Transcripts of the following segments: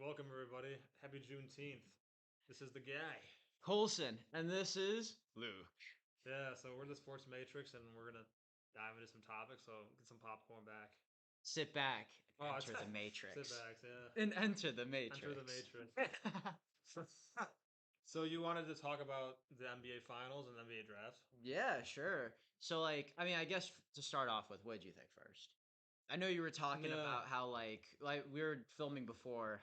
welcome everybody. Happy Juneteenth. This is the guy. Colson, and this is Luke. Yeah, so we're the Sports Matrix, and we're gonna dive into some topics. So get some popcorn back. Sit back, Oh, it's enter the sit Matrix. back. Yeah, And enter the enter the Matrix. Matrix. So you wanted to talk about the NBA Finals and NBA drafts? Yeah, sure. So, I guess to start off with, what did you think first? I know you were talking Yeah, about how like we were filming before.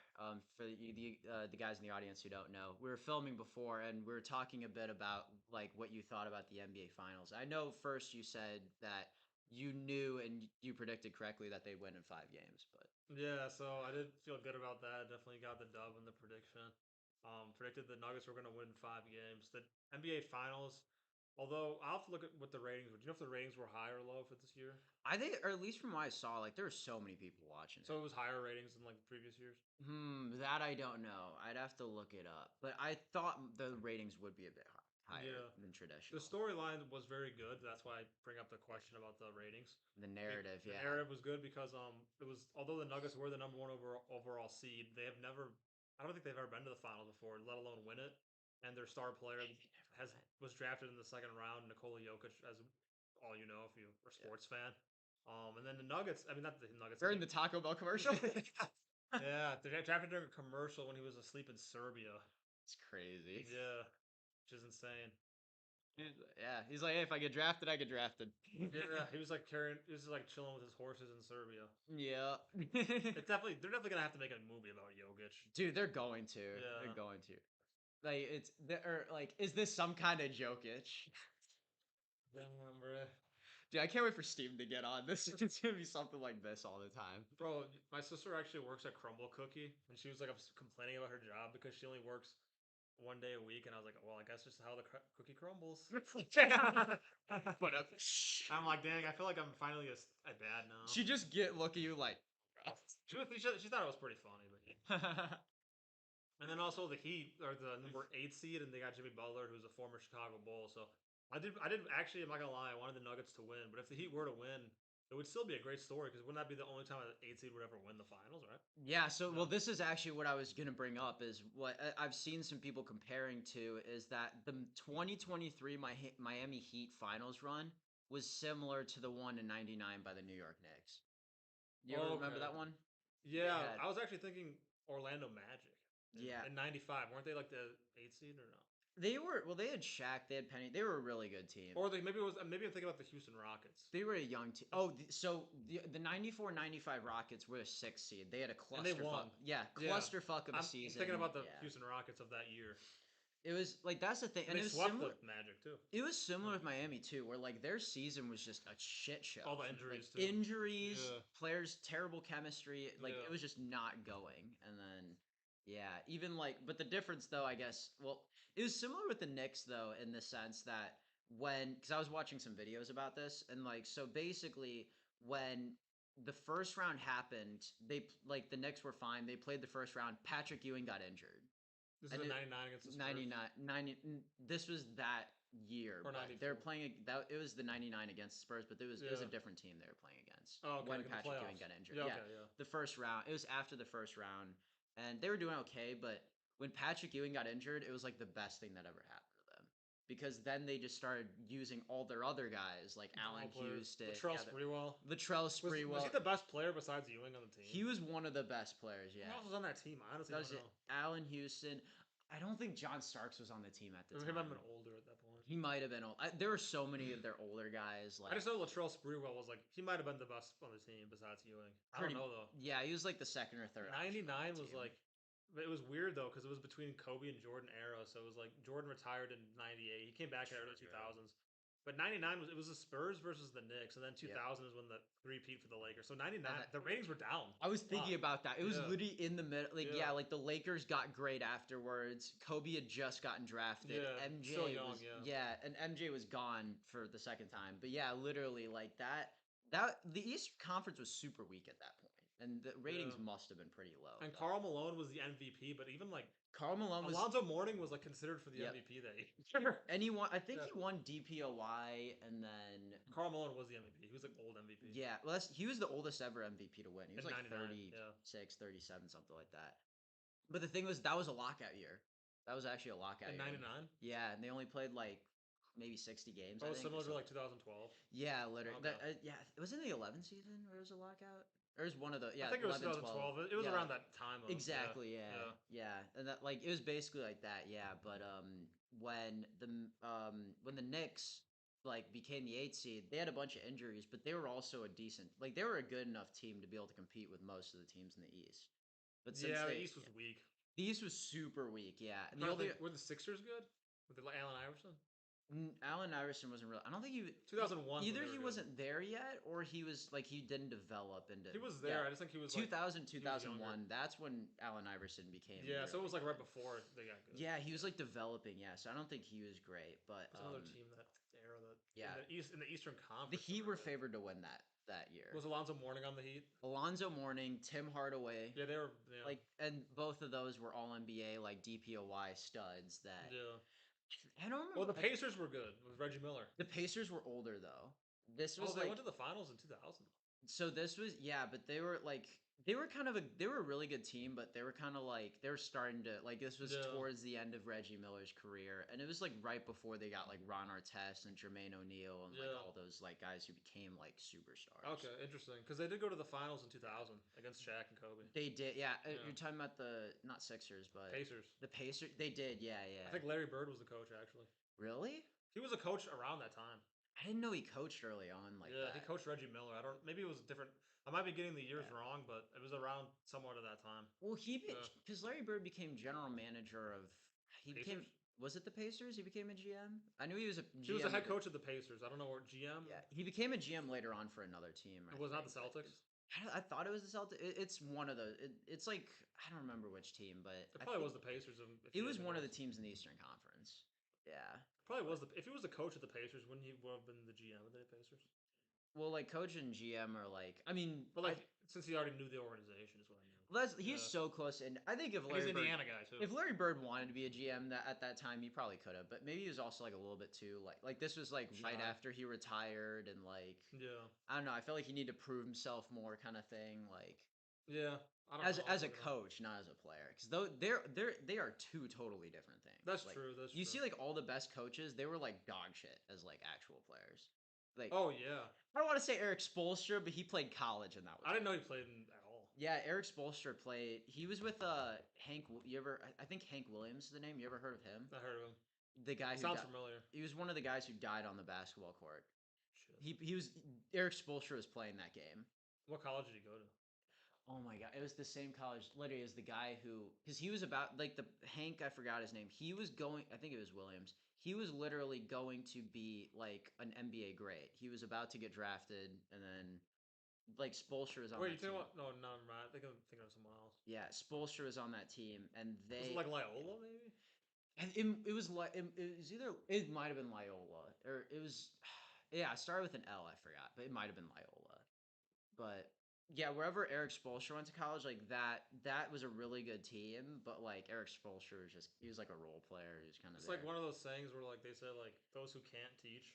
For the guys in the audience who don't know, we were filming before, and we were talking a bit about like what you thought about the NBA Finals. I know first you said that you knew and you predicted correctly that they win in 5 games, but yeah. So I did feel good about that. Definitely got the dub in the prediction. Predicted the Nuggets were gonna win 5 games. The NBA Finals. Although I'll have to look at what the ratings were. Do you know if the ratings were high or low for this year? I think, or at least from what I saw, like there were so many people watching So it. it was higher ratings than like previous years. That I don't know. I'd have to look it up. But I thought the ratings would be a bit higher Yeah. than The traditional. storyline was very good. That's why I bring up the question about the ratings. The narrative, The yeah. narrative was good because it was although the Nuggets were the number one overall seed, they have never I don't think they've ever been to the finals before, let alone win it. And their star player Maybe never has went. was drafted in the second round, Nikola Jokic, as all you know if you are a Yeah. sports fan. And then the Nuggets, I mean not the Nuggets, During the Taco Bell commercial? yeah, they drafted during a commercial when he was asleep in Serbia. It's crazy. Yeah, which is insane. Yeah, he's like, hey, if I get drafted, I get drafted. Yeah, he was just like chilling with his horses in Serbia. Yeah. They're definitely gonna have to make a movie about Jokic. Dude, they're going to. They're Yeah, going to. Like or like, is this some kind of Jokic? yeah, bro. Dude, I can't wait for Steven to get on. This is gonna be something like this all the time. Bro, my sister actually works at Crumble Cookie, and she was like complaining about her job because she only works 1 day a week, and I was like, well, I guess just how the cookie crumbles. But I'm like, dang, I feel like I'm finally a dad now. she just get look at you like. She thought it was pretty funny, but and then also the Heat are the number 8 seed, and they got Jimmy Butler, who's a former Chicago Bull. So I did actually. I'm not gonna lie, I wanted the Nuggets to win, but if the Heat were to win, it would still be a great story because wouldn't that be the only time an 8 seed would ever win the finals, right? Yeah, so well, No. this is actually what I was gonna bring up. Is what I've seen some people comparing to is that the 2023 Miami Heat finals run was similar to the one in '99 by the New York Knicks. You ever remember Okay. that one? They Yeah, had I was actually thinking Orlando Magic yeah, in '95. Weren't they like the 8 seed or no? they were well. They had Shaq, they had Penny. They were a really good team. Or maybe I'm thinking about the Houston Rockets, They were a young team. Oh, so the 94-95 Rockets were a 6 seed. They had a and they clusterfuck. won. Yeah, Yeah, clusterfuck of a I'm thinking season. about the Yeah. Houston Rockets of that year, It was like that's the thing, and and they it was swept similar. the Magic too. It was similar Yeah. with Miami too, where like their season was just a shit show. All the Like injuries too. injuries, Yeah, players, terrible chemistry. Like it yeah. was just not going. And then yeah, even like, but the difference though, I guess, well, it was similar with the Knicks though, in the sense that because I was watching some videos about this, and like so basically when the first round happened, like the Knicks were fine. They played the first round. Patrick Ewing got injured This is and a it 99 against the Spurs 99 90 this was that year, or but they're 94. playing that it was the 99 against Spurs, but it was a Yeah. different team they were playing against Oh, okay, when like in the Patrick Ewing playoffs. got injured. Yeah. Yeah, Okay. Yeah. the first round, it was after the first round, and they were doing okay, but when Patrick Ewing got injured, it was like the best thing that ever happened to them because then they just started using all their other guys like All Allen players. Houston, Latrell yeah, Sprewell. Latrell Was he Sprewell. the best player besides Ewing on the team? He was one of the best players, Who yeah. else was on that team? I honestly That don't was it. know. Allen Houston. I don't think John Starks was on the team at the Maybe him have time. been older at that point. He might have been old. There were so many of their older guys, I like just know Latrell Sprewell was like he might have been the best on the team besides Ewing. I don't pretty. know though. Yeah, he was like the second or third option on that 99 was team. like it was weird though because it was between Kobe and Jordan era. So it was like Jordan retired in '98. He came back in the early True. 2000s. But '99 was the Spurs versus the Knicks, and then Yep. 2000 is when the repeat for the Lakers. So That, '99 that the ratings were down I was a thinking lot. about that. It was Yeah, literally in the middle. Like yeah, yeah, like the Lakers got great afterwards. Kobe had just gotten drafted. yeah. Still MJ young, was yeah. yeah, and MJ was gone for the second time. But yeah, literally like that the East Conference was super weak at that point, and the Yeah. ratings must have been pretty low And though. Carl Malone was the MVP, but even like Karl Malone was Alonzo Mourning was like considered for the yep. MVP that year. And he won. I think Yeah. he won DPOY, and then Carl Malone was the MVP. He was like old MVP yeah, well, he was the oldest ever MVP to win. He was in like '99. Yeah. 36, 37, something like that. But the thing was, that was a lockout year. That was actually a lockout In year. '99. Yeah, and they only played like maybe 60 games. Oh, I think. similar to like 2012. Yeah, literally. Okay. Yeah, it was in the 11th season where it was a lockout. Or it was one of the I yeah think it was 11, 12. 2012. It was Yeah, around that time of exactly. Yeah, yeah. yeah, and that like it was basically like that. Yeah, but when the Knicks like became the 8th seed, they had a bunch of injuries, but they were also a decent like they were a good enough team to be able to compete with most of the teams in the East. But since Yeah, the they East was weak. the East was super weak, yeah, I'm and the trying to only think, were the Sixers good with Allen Iverson? Allen Iverson wasn't real. I don't think 2001 when either they were he good. wasn't there yet or he was like he didn't develop into He was yeah. there. I just think he was like 2000 he was younger. 2001 that's when Allen Iverson became Yeah, so it really was like right good. before they got good. Yeah, he was like developing, yeah. So I don't think he was great, but There's another team that era that yeah. in the Eastern The Conference that Heat were were good. favored to win that year. Was Alonzo Mourning on the Heat? Alonzo Mourning, Tim Hardaway, Yeah, they were. Yeah, like and both of those were all NBA like DPOY studs that yeah. I don't Well, remember the Pacers were good with Reggie Miller. the Pacers were older though. This Oh, was they went like to the finals in 2000. so this was yeah, but they were like they were kind of they were a really good team, but they were kind of like they were starting to like this was Yeah. towards the end of Reggie Miller's career, and it was like right before they got like Ron Artest and Jermaine O'Neal and like Yeah. all those like guys who became like superstars. Okay, interesting. Because they did go to the finals in 2000 against Shaq and Kobe. They did, yeah. Yeah. You're talking about the not Sixers, but Pacers. the Pacers. They did, yeah, I yeah. think Larry Bird was the coach actually. Really? He was a coach around that time. I didn't know he coached early on like Yeah, he that. coached Reggie Miller. I don't. Maybe it was different. I might be getting the years Yeah. wrong, but it was around somewhat at that time. Well, Yeah. because Larry Bird became general manager of. He became. Pacers. Was it the Pacers? He became a GM. I knew he was a He was the GM. head coach of the Pacers. I don't know where GM. Yeah, he became a GM later on for another team. It was not the think, but Celtics. I thought it was the Celtics. It's one of those. It's like I don't remember which team, but It I probably think was the Pacers. If it he was ever one of the was. teams in the Eastern Conference. Yeah, Probably was but the. If he was the coach of the Pacers, wouldn't he would have been the GM of the Pacers? well, like coach and GM are like. I mean, But like, since he already knew the organization, is what I mean. he's Yeah. so close, and I think if And he's Larry an Bird, Indiana guy too. if Larry Bird wanted to be a GM at that time, he probably could have. But maybe he was also like a little bit too like this was like right Shy. after he retired, and like Yeah. I don't know. I felt like he needed to prove himself more, kind of thing. Like Yeah. I don't as know. as a Look it up. coach, not as a player, because though they are two totally different things. That's Like, true. That's you true. see, like all the best coaches, they were like dog shit as like actual players. Like Oh yeah. I don't want to say Eric Spoelstra, but he played college, and that was I didn't it. know he played at all. Yeah, Eric Spoelstra played. He was with Hank. You ever? I think Hank Williams is the name. You ever heard of him? I heard of him. The guy who Sounds died. familiar. He was one of the guys who died on the basketball court. Shit. He was Eric Spoelstra was playing that game. What college did he go to? Oh my god, it was the same college literally as the guy who because he was about like the Hank, I forgot his name. He was going I think it was Williams. He was literally going to be like an NBA great. He was about to get drafted and then like Spoelstra was on Wait, that you think team. about? No, never mind. I think I'm thinking of someone else. Yeah, Spoelstra was on that team and Was it they like Loyola maybe? and it was like it was either it might have been Loyola or it was yeah, it started with an L, I forgot, but it might have been Loyola. But yeah, wherever Eric Spoelstra went to college, like that was a really good team. But like Eric Spoelstra was just he was like a role player. He was kind of It's there. like one of those things where like they say like those who can't teach.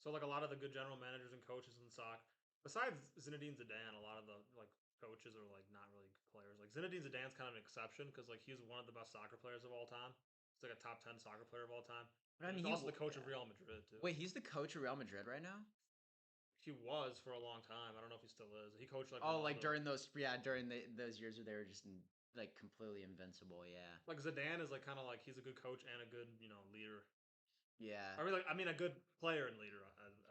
So like a lot of the good general managers and coaches in soccer, besides Zinedine Zidane, a lot of the like coaches are like not really good players. Like Zinedine Zidane's kind of an exception because like he's one of the best soccer players of all time. He's like a top 10 soccer player of all time. But I And mean, he's also the coach of yeah. Real Madrid too. Wait, he's the coach of Real Madrid right now. He was for a long time. I don't know if he still is. He coached like Oh, like Ronaldo. during those during those years where they were just like completely invincible. Yeah, Like Zidane is like kind of like he's a good coach and a good leader. yeah. I mean a good player and leader.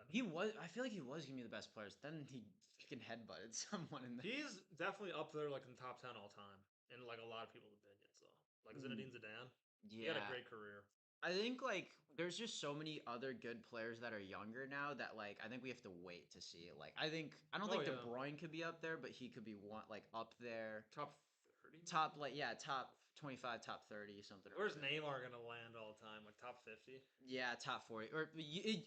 He was. I feel like he was giving me the best players. Then he freaking headbutted someone in the. He's definitely up there like in the top 10 all time in like a lot of people's opinions though. Like Zinedine Zidane, he had a Yeah, great career. I think like there's just so many other good players that are younger now that like I think we have to wait to see it. Like I don't Oh think De yeah, Bruyne could be up there, but he could be one like up there. top 30. Top like yeah, top 25, top 30, something Where's around there. Neymar gonna land all the time? Like top 50? Yeah, top 40. Or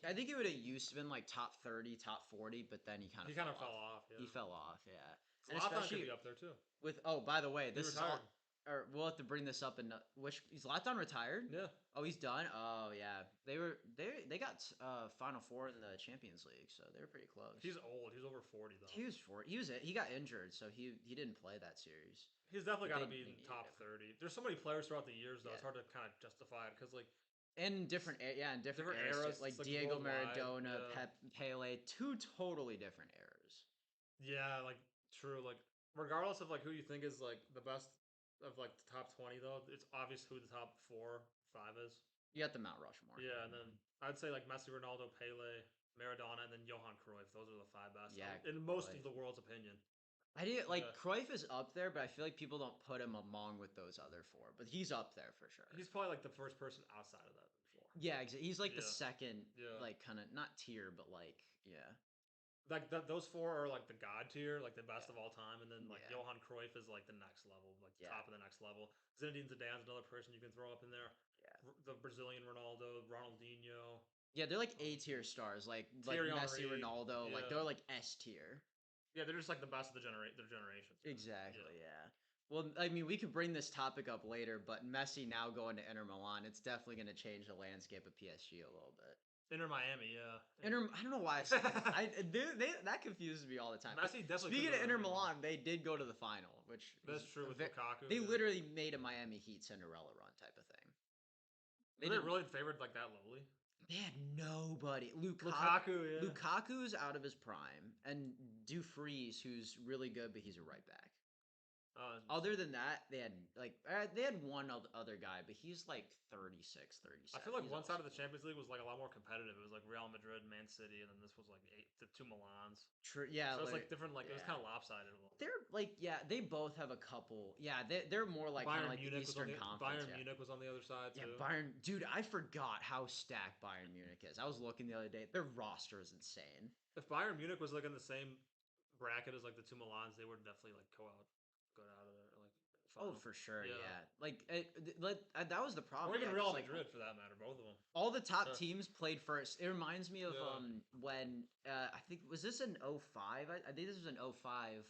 I think it would have used to been like top 30, top 40, but then he kind He of kind fell of fell off. off. Yeah, He fell off, yeah. And Zlatan could especially be up there too. with oh, by the way, He this is all retired. or we'll have to bring this up in which is Zlatan retired? Yeah, Oh, he's done. Oh yeah, they got Final Four in the Champions League, so they were pretty close. he's old. He's over 40 though. He got injured, so he didn't play that series. He's definitely But got to be they in needed top him. 30. There's so many players throughout the years though. Yeah. It's hard to kind of justify it because like In different in different different eras, eras. too, like It's like Diego worldwide. Maradona, Yeah, Pele, two totally different eras. yeah, like true. Like regardless of like who you think is like the best of like the top 20 though, it's obvious who the top 4, 5 is. You got the Mount Rushmore. Yeah, and then I'd say like Messi, Ronaldo, Pele, Maradona, and then Johan Cruyff. Those are the 5 best Yeah, in most Cruyff. of the world's opinion. I did Yeah, like Cruyff is up there, but I feel like people don't put him among with those other four. But he's up there for sure. he's probably like the first person outside of that before. Yeah, he's like the Yeah, second, yeah. like kind of not tier, but like yeah, Like those four are like the god tier, like the best yeah, of all time, and then like yeah, Johan Cruyff is like the next level, like the yeah, top of the next level. Zinedine Zidane's another person you can throw up in there. yeah. The Brazilian Ronaldo, Ronaldinho, Yeah, they're like um, A tier stars, like Thierry Messi, Henry. Ronaldo, like Yeah, they're like S tier. yeah, they're just like the best of their generations. Yeah, Exactly, yeah. Well, I mean, we could bring this topic up later, but Messi now going to Inter Milan, it's definitely going to change the landscape of PSG a little bit. Inter Miami. Yeah, I don't know why I said that. That confuses me all the time. Messi definitely could Speaking go of to Inter Inter Milan. Milan, they did go to the final, which That's is true a with Lukaku. they Yeah. literally made a Miami Heat Cinderella run type of thing. Were they really favored like that lowly? They had nobody. Lukaku, yeah. Lukaku's out of his prime, and Dufries, who's really good, but he's a right back. Oh, Other than that, they had one other guy, but he's like 36, I 37. feel like He's one side of also the Champions League was like a lot more competitive. It was like Real Madrid, Man City, and then this was like the two Milans. true. Yeah, So it's like different. Like it was yeah. kind of lopsided a little. They're like yeah, they both have a couple. Yeah, they're more like kind of Bayern like the Munich was on Eastern the Conference. Bayern Yeah. Munich was on the other side Yeah, too. Bayern, dude, I forgot how stacked Bayern Munich is. I was looking the other day. Their roster is insane. If Bayern Munich was like in the same bracket as like the two Milans, they would definitely like go out of there like Oh, final. for sure, Yeah, yeah. That was the problem. or even Yeah, Real just like Madrid for that matter. Both of them. all the top Uh, teams played first. It reminds me of yeah. when I think was this in '05? I think this was in '05.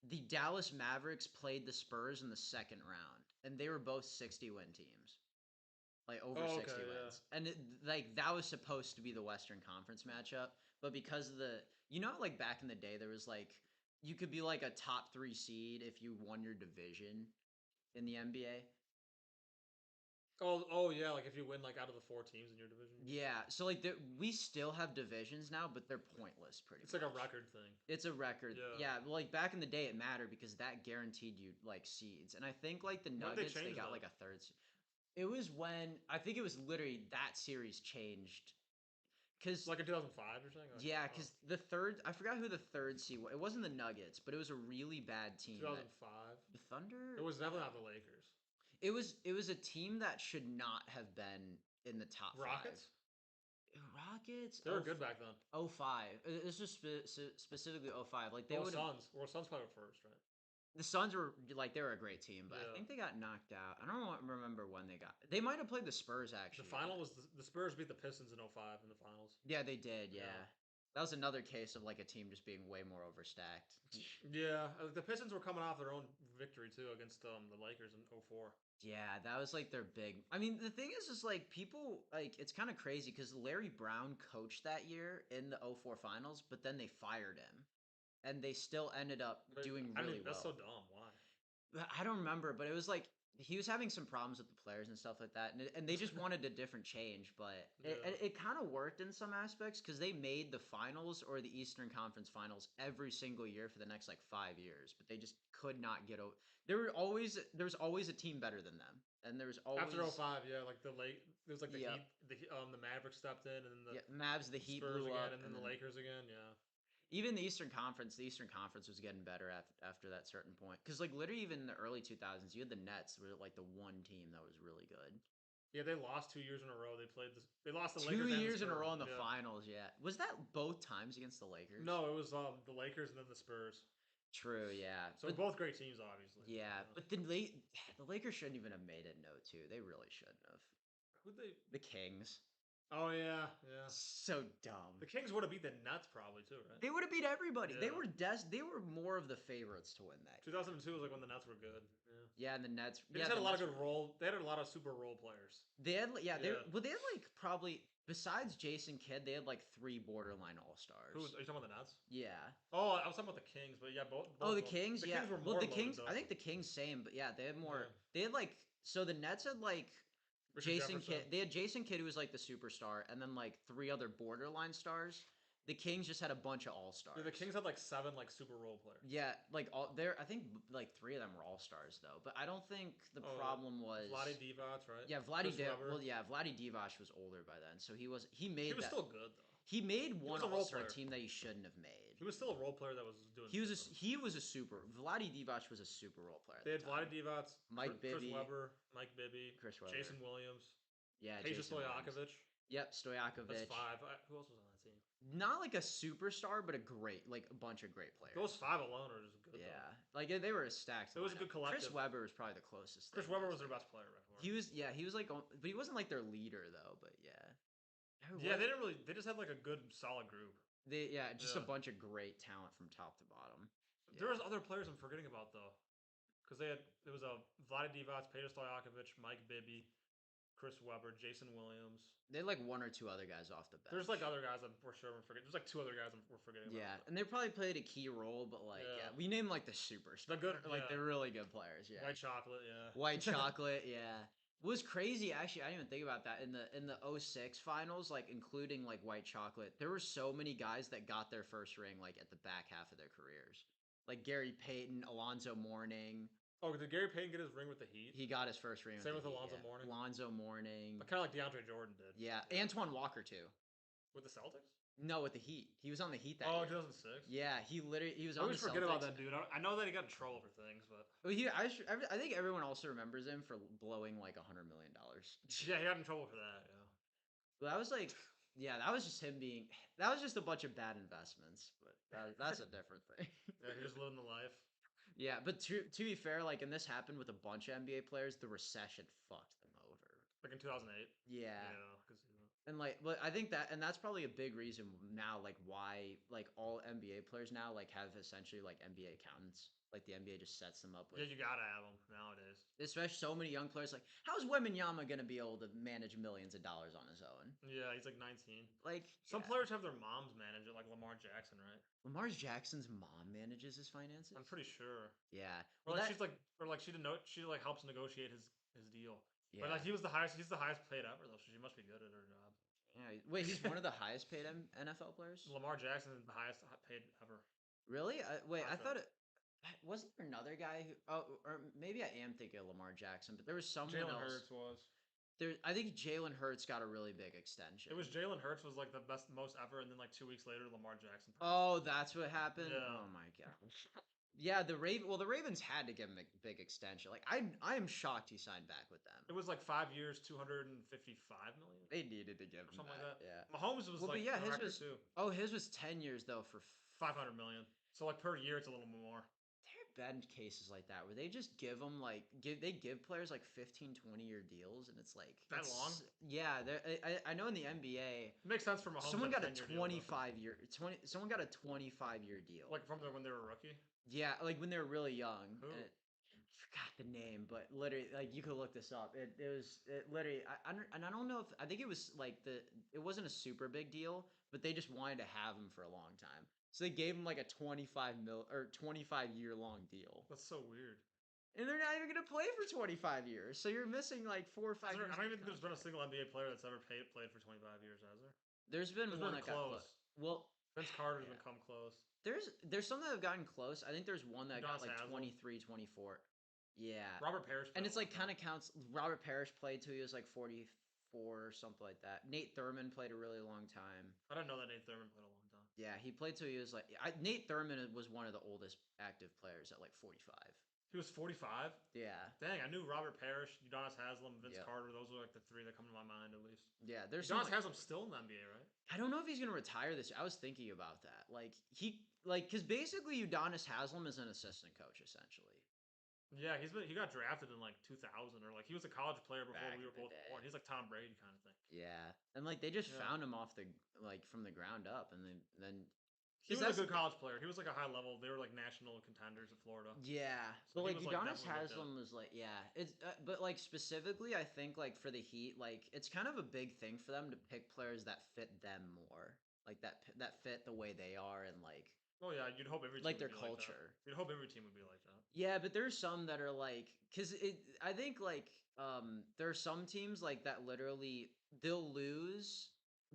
The Dallas Mavericks played the Spurs in the second round, and they were both 60-win teams. Like over Oh, 60 okay. Yeah. wins. And like that was supposed to be the Western Conference matchup, but because of like back in the day there was like you could be like a top 3 seed if you won your division in the NBA. Oh, yeah. Like if you win like out of the 4 teams in your division, Yeah, so like we still have divisions now, but they're pointless pretty it's much. like a record thing. It's a record. Yeah. Yeah, well, like back in the day it mattered because that guaranteed you like seeds. And I think like the When did Nuggets they change got that? like a third It was when I think it was literally that series changed cuz Like in 2005 or something. Like, yeah, oh, because the third, I forgot who the third seed was. It wasn't the Nuggets, but it was a really bad team. 2005. The Thunder. It was definitely not the Lakers. It was a team that should not have been in the top Rockets. five. Rockets. They were good back then. '05. This was specifically '05. Like they Well, would. Suns. Well, Suns probably were first, right? The Suns were like they were a great team, but I Yeah. think they got knocked out. I don't remember when they got. They might have played the Spurs The actually. final was the Spurs beat the Pistons in '05 in the finals. Yeah, they did. Yeah. Yeah. That was another case of like a team just being way more overstacked. Yeah, the Pistons were coming off their own victory too against the Lakers in '04. Yeah, that was like their big. I mean, the thing is like people like it's kind of crazy because Larry Brown coached that year in the '04 finals, but then they fired him, and they still ended up But doing I really mean, that's so well. dumb. Why? I don't remember, but it was like he was having some problems with the players and stuff like that, and they just wanted a different change. But Yeah. it kind of worked in some aspects because they made the finals or the Eastern Conference Finals every single year for the next like 5 years, but they just could not get over. There was always a team better than them, and there was always After '05, yeah, like there was like the Yep. Heat, the Mavericks stepped in, and then Yeah, Mavs, the the Heat Spurs blew again, up, and then and the then Lakers again. Yeah. even the Eastern Conference was getting better after that certain point. Because like literally, even in the early 2000s, you had the Nets were like the one team that was really good. Yeah, they lost 2 years in a row. They played this. They lost the Two Lakers and the years in a Spurs. row in the Yeah. finals. Yeah, was that both times against the Lakers? No, it was the Lakers and then the Spurs. True. Yeah, So both great teams, obviously. yeah, Yeah. but the Lakers shouldn't even have made it. No, too. They really shouldn't have. Who they? The Kings. Oh yeah, yeah. So dumb. The Kings would have beat the Nets probably too, right? They would have beat everybody. They Yeah. were they were more of the favorites to win that. 2002 was like when the Nets were good. Yeah. Yeah, and the Nets. They Yeah, just had the a lot of Nets good were. role. They had a lot of super role players. They had yeah they Yeah. well they had like probably besides Jason Kidd they had like three borderline all Who stars. are you talking about the Nets? Yeah. Oh, I was talking about the Kings, but yeah, both Oh, both the of them. Kings. The Yeah. Kings were Well, more the loaded Kings. though. I think the Kings same, but yeah, they had more. Yeah. They had like so the Nets had like Richard Jason Jefferson. Kidd. They had Jason Kidd who was like the superstar, and then like three other borderline stars. The Kings just had a bunch of all stars. Yeah, the Kings had like 7 like super role players. Yeah, like all there. I think like three of them were all stars though, but I don't think the problem was Vlade Divac, right? Yeah, Chris Webber. Well, yeah, Vlade Divac was older by then, so he was he He made was that. still good though. He made one was a role All Star player. team that he shouldn't have made. He was still a role player that was doing. He was a super. Vlade Divac was a super role player. They had Vlade Divac, Mike Chris Bibby, Webber, Mike Bibby, Chris Webber. Jason Williams, Yeah, Peja Jason Williams. Stojakovic. Yep, Stojakovic. That's 5. Who else was on that team? Not like a superstar, but a bunch of great players. Those 5 alone are just good. Yeah, though. like they were a stacked. It was a good collective. Chris Webber was probably the closest. Chris Webber was their best player right before. He was like, but he wasn't like their leader though. But yeah. Yeah, they didn't really. They just had like a good, solid group. Just a bunch of great talent from top to bottom. There was other players I'm forgetting about though, because there was a Vlade Divac, Peja Stojakovic, Mike Bibby, Chris Webber, Jason Williams. They had like one or two other guys off the bench. There's like other guys I'm for sure I'm forgetting. There's like 2 other guys we're forgetting about. Yeah, and they probably played a key role, but like we named like the superstars. The good, they're really good players. Yeah, White Chocolate, yeah. White Chocolate, yeah. What was crazy actually, I didn't even think about that in the 06 finals, like including like White Chocolate. There were so many guys that got their first ring like at the back half of their careers, like Gary Payton, Alonzo Mourning. Oh, did Gary Payton get his ring with the Heat? He got his first ring. Same with the Alonzo Mourning. Alonzo Mourning. But kind of like DeAndre Jordan did. Yeah, Antoine Walker too. With the Celtics? No, with the Heat. He was on the Heat that year. 2006. Yeah, he was I on the always forget about Celtics. that dude. I know that he got in trouble for things, but Well, I think everyone also remembers him for blowing like $100 million. yeah, he got in trouble for that. Yeah. But that was like, yeah, that was just him being. That was just a bunch of bad investments. But that's a different thing. Yeah, he just living the life. Yeah, but to be fair, like, and this happened with a bunch of NBA players. The recession fucked them over. Like in 2008. Yeah. Yeah, because And like, but I think and that's probably a big reason now, like why like all NBA players now like have essentially like NBA accountants. Like the NBA just sets them up with. yeah, you gotta have them nowadays. Especially so many young players. Like, how's Wembanyama gonna be able to manage millions of dollars on his own? Yeah, he's like 19. Like Some players have their moms manage it, like Lamar Jackson, right? Lamar Jackson's mom manages his finances. I'm pretty sure. Yeah. Or like she like helps negotiate his deal. Yeah. But like he's the highest paid ever though, so she must be good at her job. Yeah. Wait, he's one of the highest paid NFL players. Lamar Jackson is the highest paid ever. Really? I thought Contract. it. Wasn't there another guy who? Oh, or maybe I am thinking of Lamar Jackson, but there was someone Jalen else. Hurts was. I think Jalen Hurts got a really big extension. It was Jalen Hurts was like the most ever, and then like 2 weeks later, Lamar Jackson. Oh, that's what happened. Yeah. Oh my gosh. Yeah, the Ravens had to give him a big extension. Like I am shocked he signed back with them. It was like 5 years, 255 million. They needed to give him Something that. like that. Yeah. Mahomes was like his record was. too. Oh, his was 10 years though for 500 million. So like per year, it's a little more. There have been cases like that where they just give them they give players like 15, 20-year deals, and it's like That long? Yeah, I know in the NBA, It makes sense for Mahomes. someone got a 10-year deal, though. 25-year someone got a 25-year deal. Like from when they were a rookie. Yeah, like when they were really young. Who? And forgot the name, but literally, like you could look this up. It literally, and I don't know if I think it was like it wasn't a super big deal, but they just wanted to have him for a long time. So they gave him like a 25-year long deal. That's so weird. And they're not even going to play for 25 years. So you're missing like 4 or 5 years. I don't even think there's been a single NBA player that's ever played for 25 years, has there? There's been one that got close. close. Well, Vince Carter's been come close. there's some that have gotten close. I think there's one that got like Haslam. 23, 24. Yeah. Robert Parrish. And it's like kind of counts. Robert Parrish played till he was like 44 or something like that. Nate Thurman played a really long time. I didn't know that Nate Thurman played a long time. Yeah, he played till he was like Nate Thurman was one of the oldest active players at like 45. He was 45. Yeah. Dang, I knew Robert Parrish, Udonis Haslam, Vince Yep. Carter. Those were like the 3 that come to my mind at least. Yeah, there's Udonis some, Haslam's still in the NBA, right? I don't know if he's gonna retire this. I was thinking about that. Because basically Udonis Haslam is an assistant coach essentially. Yeah, he got drafted in like 2000 or like he was a college player before Back we in were the both day. born. He's like Tom Brady kind of thing. Yeah, and like they just Yeah, found him off the like from the ground up, and then he because was a that's good college player. He was like a high level. They were like national contenders at Florida, yeah, so but he like was like Udonis definitely looked at. Haslam was like yeah, it's but like specifically, I think like for the Heat, like it's kind of a big thing for them to pick players that fit them more, like that fit the way they are and Oh yeah, you'd hope every team like would their be like that. culture. You'd hope every team would be like that. Yeah, but there's some that are like, cause I think like, there are some teams like that literally they'll lose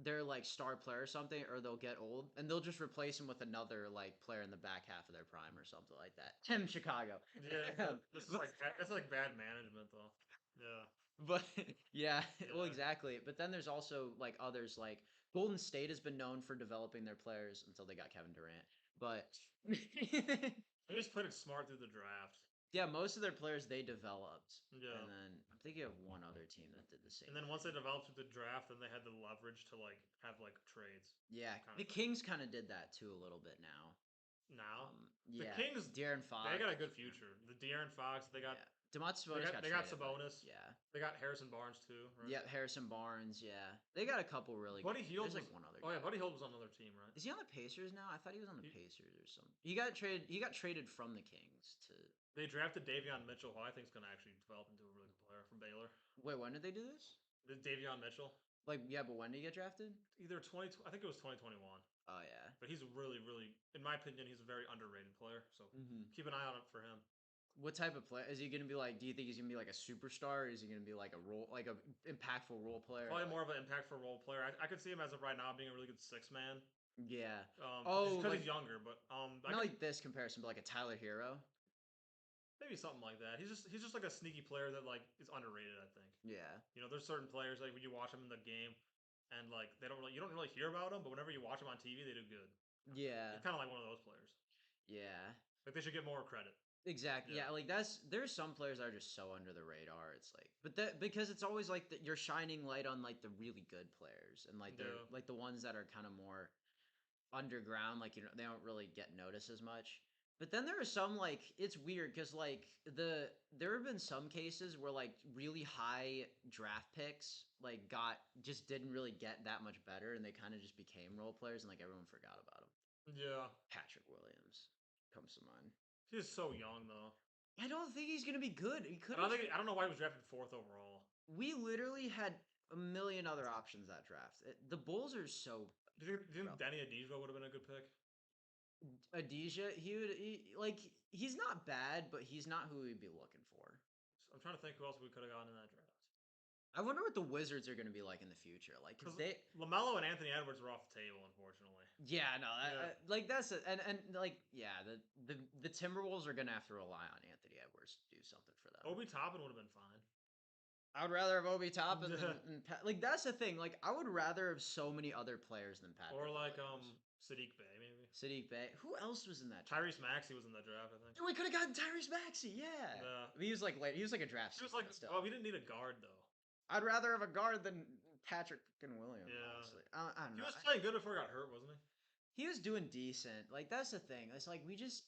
their like star player or something, or they'll get old, and they'll just replace him with another like player in the back half of their prime or something like that. Tim Chicago, Yeah, but this is but like that's like bad management though. Yeah, but yeah, well yeah. exactly. But then there's also like others like Golden State has been known for developing their players until they got Kevin Durant, but. They just played it smart through the draft. Yeah, most of their players they developed, and Yeah, then I'm thinking of one other team that did the and same then once they thing. developed through the draft, then they had the leverage to like have like trades Yeah, kind the of thing. Kings kind of did that too a little bit now. Now, the Yeah, Kings, De'Aaron they got Fox. a good future. The De'Aaron Fox, Yeah, Domantas Sabonis got they got traded, but Sabonis, yeah, they got Harrison Barnes too, right? yeah, Harrison Barnes. Yeah, they got a couple really good. Buddy Hield There's was. like one other Oh yeah, guy. Buddy Hield was on another team, right? Is he on the Pacers now? I thought he was on the He, Pacers or something. He got traded. He got traded from the Kings to. they drafted Davion Mitchell, who I think is going to actually develop into a really good player from Baylor. Wait, when did they do this? The Davion Mitchell, Like, yeah, but when did he get drafted? either 20, I think it was 2021. Oh yeah. But he's really, really, in my opinion, he's a very underrated player. So Hmm. keep an eye on it for him. What type of play is he going to be like? Do you think he's going to be like a superstar? Or is he going to be like a role, like a impactful role player? Probably Like, more of an impactful role player. I could see him as of right now being a really good six man. yeah. Just Oh, because like he's younger, but I not can like this comparison, but like a Tyler Hero. maybe something like that. He's just like a sneaky player that like is underrated. I think. Yeah. You know, there's certain players like when you watch them in the game, and like they don't really you don't really hear about them, but whenever you watch them on TV, they do good. Yeah. He's kind of like one of those players. Yeah. Like they should get more credit. Exactly. Yeah, Yeah, like there's some players that are just so under the radar. It's like, but that because it's always like you're shining light on like the really good players and like they're yeah, like the ones that are kind of more underground, like they don't really get noticed as much. But then there are some like it's weird because like there have been some cases where like really high draft picks like got just didn't really get that much better and they kind of just became role players and like everyone forgot about them. yeah. Patrick Williams comes to mind. He's so young though. I don't think he's gonna be good. He could I don't have. think I don't know why he was drafted fourth overall. We literally had a million other options that draft. The Bulls are so Do you think rough. Danny Adizio would have been a good pick? Adija, like he's not bad, but he's not who we'd be looking for. I'm trying to think who else we could have gotten in that draft. I wonder what the Wizards are going to be like in the future. Like, cause Because they, Lamelo and Anthony Edwards were off the table, unfortunately. yeah, no, Yeah, like that's it, and like, yeah, the Timberwolves are going to have to rely on Anthony Edwards to do something for them. Obi Toppin would have been fine. I would rather have Obi Toppin Yeah. than like that's the thing. Like, I would rather have so many other players than Or Patrick like Williams, Sadiq Bey maybe. Sadiq Bey. Who else was in that draft? Tyrese Maxey was in that draft, I think. We could have gotten Tyrese Maxey. Yeah, Yeah. he was like late. He was like a draft He was steal, like, but still. well, we didn't need a guard though. I'd rather have a guard than Patrick and Williams. Yeah. Honestly, I don't He know. was playing good before he got hurt, wasn't he? He was doing decent. Like that's the thing. It's like we just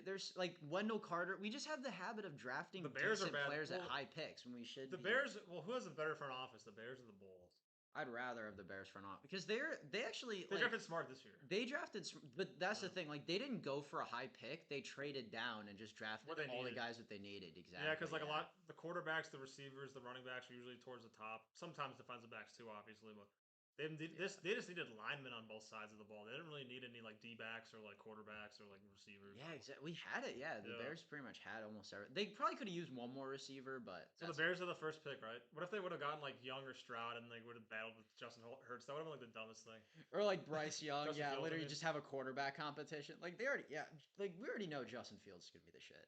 there's like Wendell Carter. We just have the habit of drafting The Bears are decent bad. players at Well, high picks when we should the be. Bears. Well, who has a better front office, the Bears or the Bulls? I'd rather have the Bears front office because they actually They like drafted smart this year. they drafted, but that's the Yeah. thing. Like they didn't go for a high pick. They traded down and just drafted What they all the needed. guys that they needed. Exactly. Yeah, because like a lot, the quarterbacks, the receivers, the running backs are usually towards the top. Sometimes defensive backs too, obviously, but they didn't, Yeah. they just needed linemen on both sides of the ball. They didn't really need any like D backs or like quarterbacks or like receivers. Yeah, exactly. We had it. Yeah, the Yeah. Bears pretty much had almost everything. They probably could have used one more receiver, but So the Bears are the first pick, right? What if they would have gotten like Young or Stroud and they would have battled with Justin Hurts? That would have been like the dumbest thing. or like Bryce Young. Justin Yeah, Fields, I literally mean. just have a quarterback competition. Like they already, yeah, like we already know Justin Fields is gonna be the shit.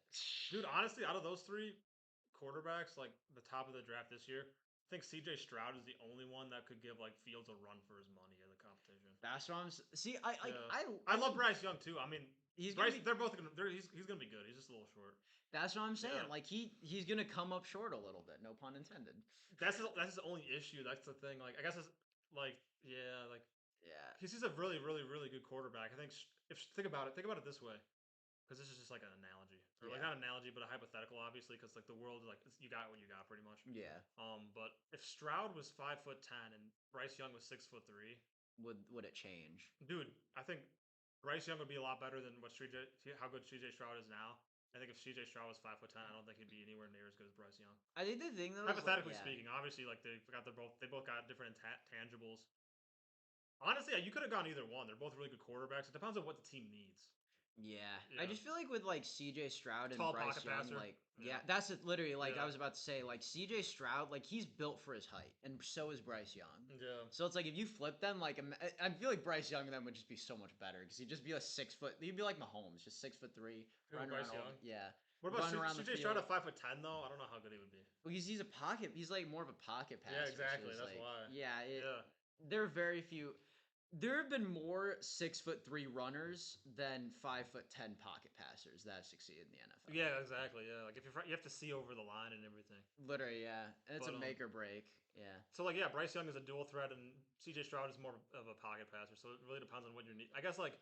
Dude, honestly, out of those three quarterbacks, like the top of the draft this year, I think CJ Stroud is the only one that could give like Fields a run for his money in the competition. That's what see. I like Yeah. I I love Bryce Young too. I mean, he's gonna Bryce, be. they're both gonna, he's gonna be good. He's just a little short. That's what I'm saying. Yeah, Like he's gonna come up short a little bit. No pun intended. that's his only issue. That's the thing. Like, I guess it's like, yeah, like Yeah. he's a really, really, really good quarterback. I think if think about it this way, because this is just like an analogy. or like Yeah. not analogy, but a hypothetical, obviously, because like the world, like you got what you got, pretty much. Yeah. But if Stroud was 5'10" and Bryce Young was 6'3", Would it change? dude, I think Bryce Young would be a lot better than how good CJ Stroud is now. I think if CJ Stroud was 5'10", I don't think he'd be anywhere near as good as Bryce Young. I think the thing though is like, Hypothetically yeah, speaking, obviously, like they both got different tangibles. Honestly, you could have gone either one. They're both really good quarterbacks. It depends on what the team needs. yeah. I Yeah, just feel like with like CJ Stroud and tall Bryce pocket Young, passer. like Yeah, that's it, literally like I yeah, was about to say, like CJ Stroud, like he's built for his height, and so is Bryce Young. yeah. So it's like if you flip them, like I feel like Bryce Young then would just be so much better because he'd just be a 6 foot. He'd be like Mahomes, just 6'3", Who, running Bryce around all Young? yeah, What about running around the CJ Stroud field. at 5'10" though? I don't know how good he would be. Well, he's a pocket. He's like more of a pocket Yeah, passer. So exactly. it's That's like why. yeah, Yeah. there are very few. There have been more 6'3" runners than 5'10" pocket passers that have succeeded in the NFL. Yeah, exactly. Yeah, like if you have to see over the line and everything. Literally, yeah. And it's a But make or break. Yeah. so like yeah, Bryce Young is a dual threat, and CJ Stroud is more of a pocket passer. So it really depends on what you need. I guess like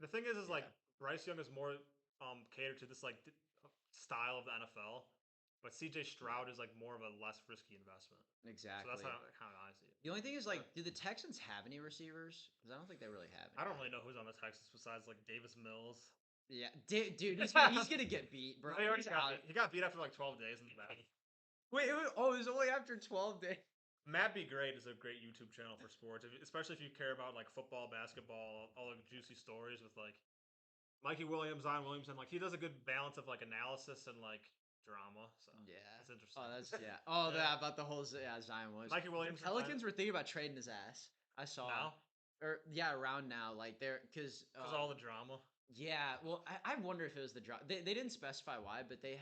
the thing is like Yeah. Bryce Young is more catered to this like style of the NFL, but CJ Yeah. Stroud is like more of a less risky investment. So that's Exactly. how kind of I see it. The only thing is Yeah. like, do the Texans have any receivers? Because I don't think they really have I any. don't really know who's on the Texans besides like Davis Mills. Yeah, dude, he's gonna get beat, bro. No, he already He's got out. beat. He got beat after like 12 days in the back. Wait, oh, it was only after 12 days. Matt Be Great is a great YouTube channel for sports, especially if you care about like football, basketball, all the juicy stories with like Mikey Williams, Zion Williamson. Like he does a good balance of like analysis and like drama. So Yeah. it's interesting. Oh, that's yeah. Oh, Yeah. that about the whole Zion Williams. Mikey The Williamson. Pelicans were thinking about trading his ass. I saw, Now or yeah, around now, like they're because because all the drama. yeah. Well, I wonder if it was the drop. They didn't specify why, but they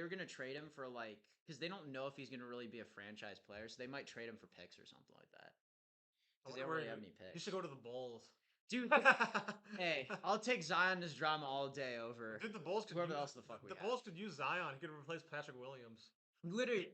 were gonna trade him for like because they don't know if he's gonna really be a franchise player, so they might trade him for picks or something like that. I Because they wonder don't where really have any he picks. should go to the Bulls. Dude, hey, I'll take Zion's drama all day over Dude, the Bulls could whoever use else the fuck we the got. Bulls could use Zion. He could replace Patrick Williams. Literally,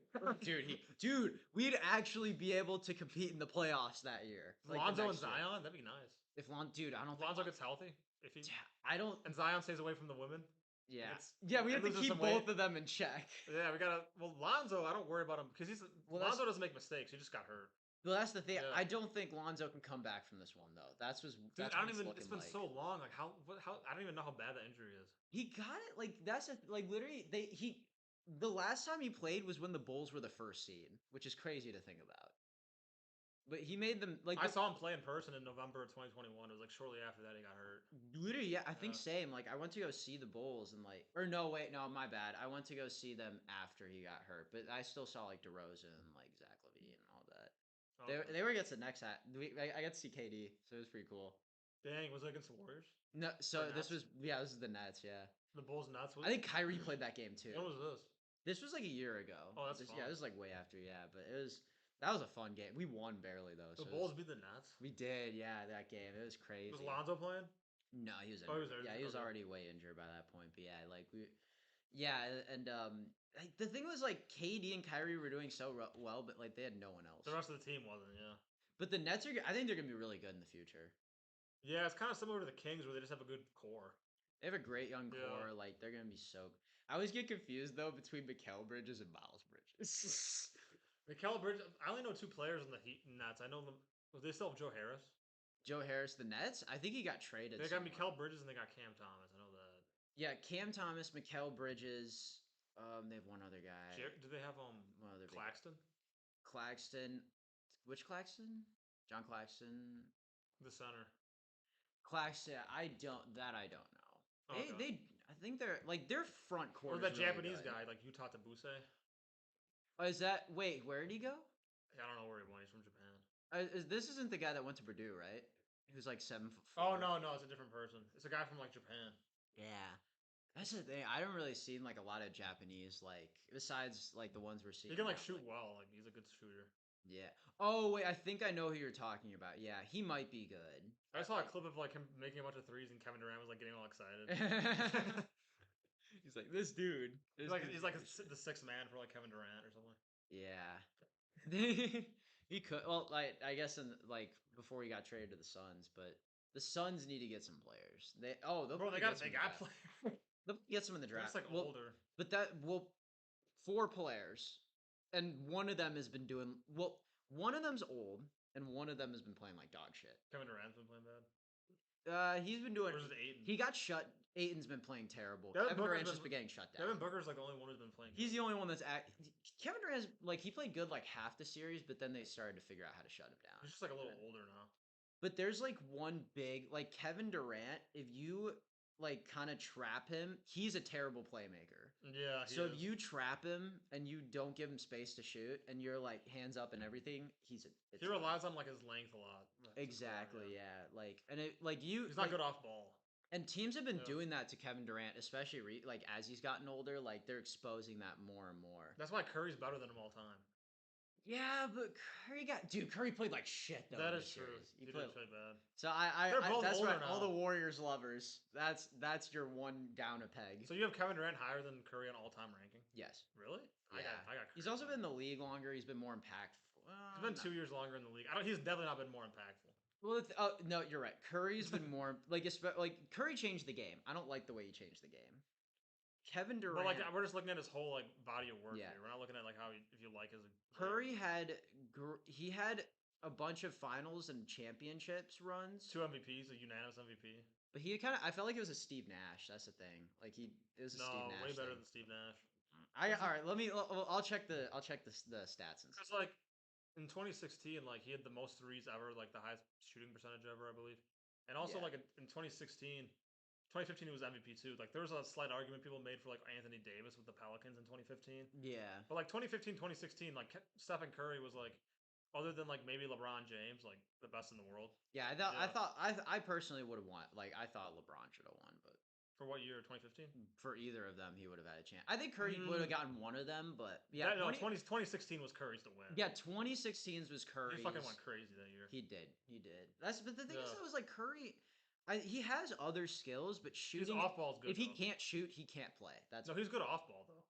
dude, we'd actually be able to compete in the playoffs that year. Like the Lonzo and next year. Zion, that'd be nice. If dude, I don't If think Lonzo gets healthy, if he I don't. and Zion stays away from the women. Yeah, Gets, yeah, we and have to loses keep some weight. both of them in check. Yeah, we gotta. Well, Lonzo, I don't worry about him because Lonzo doesn't make mistakes. He just got hurt. Well, that's the thing. Yeah. I don't think Lonzo can come back from this one though. That's Dude, that's I what don't even. looking It's been like. so long. Like how I don't even know how bad the injury is. He got it like that's like literally the last time he played was when the Bulls were the first seed, which is crazy to think about. But he made them like I saw him play in person in November of 2021. It was like shortly after that he got hurt. literally, yeah, I think Yeah. same. Like I went to go see the Bulls and like, or no, wait, no, my bad. I went to go see them after he got hurt, but I still saw like DeRozan and like Zach LaVine and all that. Okay. They were against the next hat. I got to see KD, so it was pretty cool. Dang, was it against the Warriors? No, so Or this Nets? this is the Nets, yeah. The Bulls nuts. I think Kyrie played that game too. When was this? This was like a year ago. Oh, that's Yeah, fun. this was like way after, yeah. But that was a fun game. We won barely though. The So Bulls beat the Nets. we did, yeah. That game, it was crazy. Was Lonzo playing? No, he was Oh, injured. he was Yeah, injured, he was okay. already way injured by that point. But yeah, like yeah, and like, the thing was like KD and Kyrie were doing so well, but like they had no one else. The rest of the team wasn't. Yeah. But the Nets I think they're gonna be really good in the future. Yeah, it's kind of similar to the Kings where they just have a good core. They have a great young Yeah. core. Like they're gonna be so. I always get confused though between Mikal Bridges and Miles Bridges. Mikal Bridges. I only know two players in the Nets. I know them. They still have Joe Harris. Joe Harris, the Nets. I think he got traded. They got somewhere. Mikal Bridges and they got Cam Thomas. I know that. Yeah, Cam Thomas, Mikal Bridges. They have one other guy. Do they have One other Claxton? Claxton. Which Claxton? John Claxton. The center. Claxton. I don't know. Okay. I think they're like their front court. Or that really Japanese good. guy, like Yuta Tabuse. Oh, is that? Wait, where did he go? I don't know where he went. He's from Japan. This isn't the guy that went to Purdue, right? Who's like 7'4". Oh no, it's a different person. It's a guy from like Japan. Yeah. That's the thing. I don't really see like a lot of Japanese, like besides like the ones we're seeing. He can like now, shoot well. Like he's a good shooter. Yeah. Oh wait, I think I know who you're talking about. Yeah, he might be good. I saw a clip of like him making a bunch of threes and Kevin Durant was like getting all excited. He's like this dude. He's like the sixth man for like Kevin Durant or something. Yeah. He could. Well, like I guess in like before he got traded to the Suns, but the Suns need to get some players. They Bro, they got players. They'll get some in the draft. That's like Well, older. but that well, 4 players, and one of them has been doing well. One of them's old, and one of them has been playing like dog shit. Kevin Durant's been playing bad. He's been doing. Or is it Aiden? He got shut. Aiton's been playing terrible. Devin Kevin Booker's Durant's been- just been getting shut down. Devin Booker's like the only one who's been playing. He's good. the only one that's Kevin Durant's like he played good like half the series, but then they started to figure out how to shut him down. He's just like a little older now. But there's like one big like Kevin Durant. If you like kind of trap him, he's a terrible playmaker. Yeah. He So is. if you trap him and you don't give him space to shoot, and you're like hands up and everything, it's he relies on like his length a lot. That's his exactly problem, yeah. Like and it like you He's not like, good off ball. and teams have been Yeah. doing that to Kevin Durant, especially like as he's gotten older. Like they're exposing that more and more. That's why Curry's better than him all time. Yeah, but Curry played like shit though. That in is this true. series. He He did played, play bad. so They're both that's older right. All the now. Warriors lovers. That's your one down a peg. So you have Kevin Durant higher than Curry on all-time ranking? Yes. Really? Yeah. I got. He's Curry also higher. been in the league longer. He's been more impactful. He's been 2 years longer in the league. He's definitely not been more impactful. Well, no, you're right. Curry's been more like Curry changed the game. I don't like the way he changed the game. Kevin Durant. But like we're just looking at his whole like body of work Yeah. here. We're not looking at like if you like his. Curry had he had a bunch of finals and championships runs, 2 MVPs, a unanimous MVP. but he kind of I felt like it was a Steve Nash. That's the thing. Like it was a No, Steve Nash. way better thing. than Steve Nash. All right. I'll check the stats and Because stuff. like in 2016, like he had the most threes ever, like the highest shooting percentage ever, I believe. And also Yeah. like in 2016, 2015 he was MVP too. Like there was a slight argument people made for like Anthony Davis with the Pelicans in 2015. Yeah. But like 2015, 2016, like Stephen Curry was like, other than like maybe LeBron James, like the best in the world. Yeah, I personally would have won. Like I thought LeBron should have won, but For what year? 2015? for either of them, he would have had a chance. I think Curry would have gotten one of them, but yeah, Yeah, no, 2016 was Curry's to win. yeah, 2016's was Curry. He fucking went crazy that year. He did. But the thing is, Yeah. though, is like Curry. He has other skills, but His shooting. off ball's good. If he though. can't shoot, he can't play. That's No, he's good off ball though.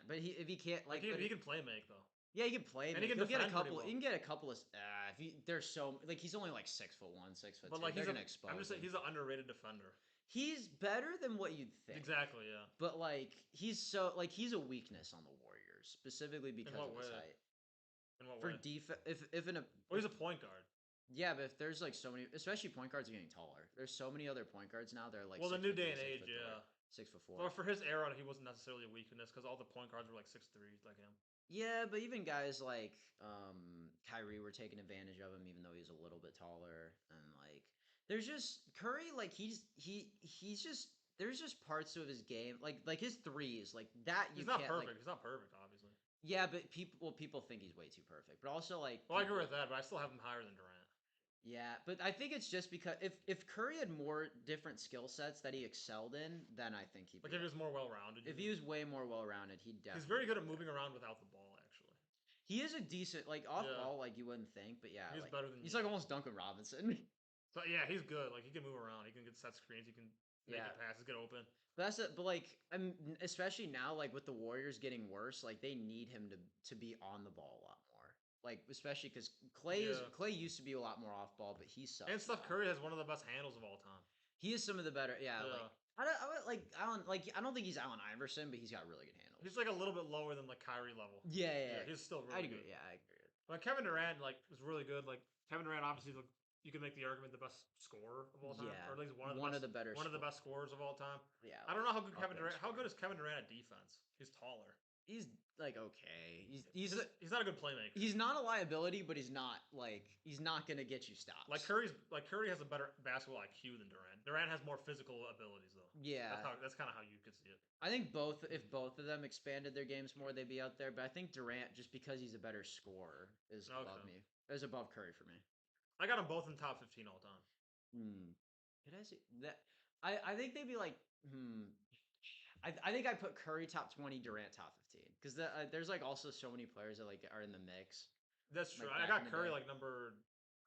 but if he can't Like but he can play make though. yeah, he can play. And he can He'll get a defend pretty couple. well. He can get a couple of. If he, there's so like he's only like 6'1", 6'2". But like They're he's gonna expose I'm just saying him. he's an underrated defender. He's better than what you'd think. Exactly, yeah. But like he's a weakness on the Warriors specifically because what of his way? height. In what For way? defense, if in a Well, he's a point guard. yeah, but if there's like so many, especially point guards are getting taller. There's so many other point guards now. They're like Well, the 6'3", new day and 6'4", age, yeah. 6'4". Well, for his era, he wasn't necessarily a weakness because all the point guards were like 6'3", like him. Yeah, but even guys like Kyrie were taking advantage of him, even though he was a little bit taller. And like, there's just Curry, like he's just there's just parts of his game, like his threes, like that. He's You not can't, perfect. Like, He's not perfect, obviously. yeah, but people think he's way too perfect. But also like, Well, I agree people- with that, but I still have him higher than Durant. Yeah, but I think it's just because if Curry had more different skill sets that he excelled in, then I think he'd. Like be if he up. was more well-rounded. If he was way more well-rounded, he'd definitely. He's very good be at up moving there. around without the ball, actually. He is a decent like off Yeah. ball, like you wouldn't think, but yeah, He's like, better than he's you. like almost Duncan Robinson. But yeah, he's good. Like he can move around. He can get set screens. He can make Yeah. the passes, get open. But that's it. But like, especially now, like with the Warriors getting worse, like they need him to be on the ball a lot more. Like especially because Clay Yeah. used to be a lot more off ball, but he sucks. And Steph now. Curry has one of the best handles of all time. He is some of the better. Yeah. Yeah. Like I don't think he's Allen Iverson, but he's got really good handles. He's like a little bit lower than like Kyrie level. yeah. He's still I really agree. good. Yeah, I agree. But Kevin Durant like was really good. Like Kevin Durant, obviously, you can make the argument the best scorer of all time, Yeah, or at least one of the better. one of the best scorers of all time. Yeah. I don't know how good Up Kevin there Durant. How scorer. good is Kevin Durant at defense? He's taller. He's like okay. He's not a good playmaker. He's not a liability, but he's not gonna get you stops. Like Curry has a better basketball IQ than Durant. Durant has more physical abilities though. Yeah. That's kind of how you could see it. I think if both of them expanded their games more, they'd be out there. But I think Durant, just because he's a better scorer, is above Okay. me. Is above Curry for me. I got them both in top 15 all time. Did I see that? I think they'd be like I think I put Curry top 20, Durant top 15 because there's like also so many players that like are in the mix. That's true. Like I back in got the Curry day. like number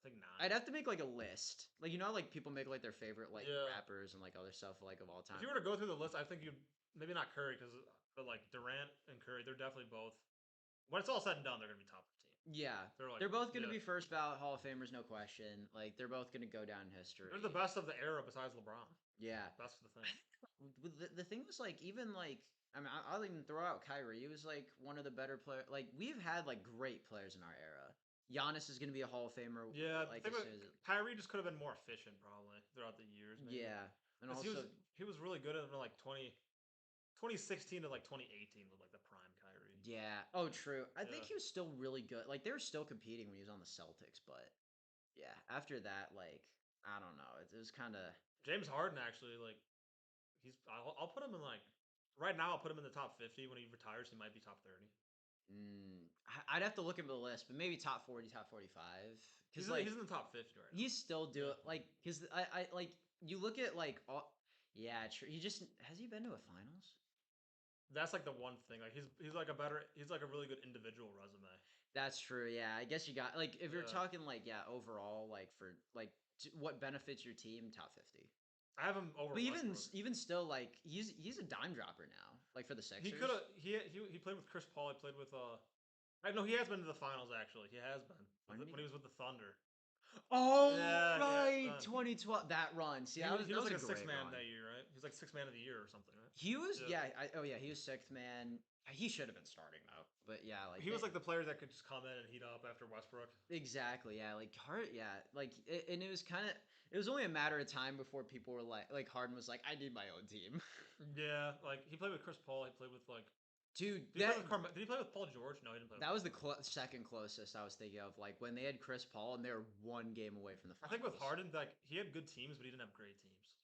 I think 9. I'd have to make like a list, like you know, how, like people make like their favorite like Yeah. rappers and like other stuff like of all time. If you were to go through the list, I think you'd maybe not Curry but like Durant and Curry, they're definitely both. When it's all said and done, they're gonna be top 15. Yeah, They're like they're both going to yeah. be first ballot Hall of Famers, no question. Like they're both going to go down in history. They're the best of the era besides LeBron. Yeah, That's the thing. the thing was like even like I mean I'll even throw out Kyrie. He was like one of the better players. Like we've had like great players in our era. Giannis is going to be a Hall of Famer. Yeah, Like the as thing soon with as Kyrie just could have been more efficient probably throughout the years, maybe. yeah, and Because also he was really good in like 2016 to like 2018 was like the prime Kyrie. yeah. Oh, true. I think Yeah. he was still really good. Like they were still competing when he was on the Celtics, but yeah, after that, like I don't know. It was kind of James Harden actually like I'll put him in like right now I'll put him in the top 50. When he retires he might be top 30. I'd have to look into the list, but maybe top 40, top 45. Because He's like in the top 50 right now. he's still Yeah. doing like because I like you look at like all yeah, true. He just has he been to a finals? That's like the one thing. Like he's like a really good individual resume. That's true. Yeah, I guess you got like if you're Yeah. talking like yeah overall like for like what benefits your team, top 50. I have him over But Westbrook. even still, like he's a dime dropper now, like for the Sixers. He could have he played with Chris Paul. He played with I know he has been to the finals actually. He has been when he was with the Thunder. Oh Yeah, right, yeah. 2012 that run. See, that He that was like a a six great man run. that year, right? He was like six man of the year or something, right? He was Yeah. oh yeah, he was sixth man. He should have been starting though, but yeah, like He was like the player that could just come in and heat up after Westbrook. exactly yeah, like Hart yeah, like and it was kind of it was only a matter of time before people were like Harden was like I need my own team. Yeah, like he played with Chris Paul. He played with like Dude, did he play with Paul George? No, he didn't play. that With was the Paul second closest I was thinking of. Like when they had Chris Paul and they were one game away from the I finals. think with Harden, like he had good teams, but he didn't have great teams.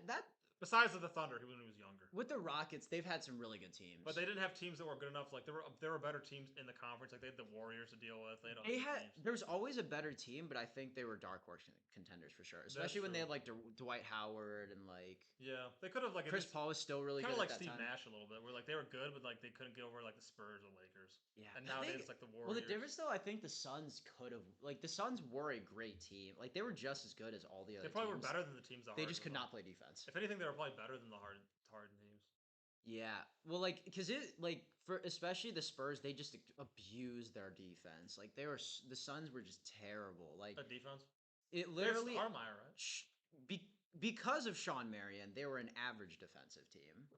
That Besides the Thunder, when he was younger. with the Rockets, they've had some really good teams. But they didn't have teams that were good enough. Like there were better teams in the conference. Like they had the Warriors to deal with. They had other teams. There was always a better team, but I think they were dark horse contenders for sure. Especially when they true. had like Dwight Howard and like Yeah, they could have like Chris Paul was still really kind good of like at that Steve time. Nash a little bit, where like they were good, but like they couldn't get over like the Spurs or Lakers. Yeah, And I nowadays think- it's like the Warriors. Well, the difference though, I think the Suns could have like the Suns were a great team. Like they were just as good as all the other. They probably teams. were better than the teams that They Harden just could was on. not play defense. If anything, they were probably better than the Harden teams. Yeah, well, like because it like for especially the Spurs, they just abused their defense. Like they were the Suns were just terrible. Like The defense. it literally It's Armire, right? because of Sean Marion, they were an average defensive team.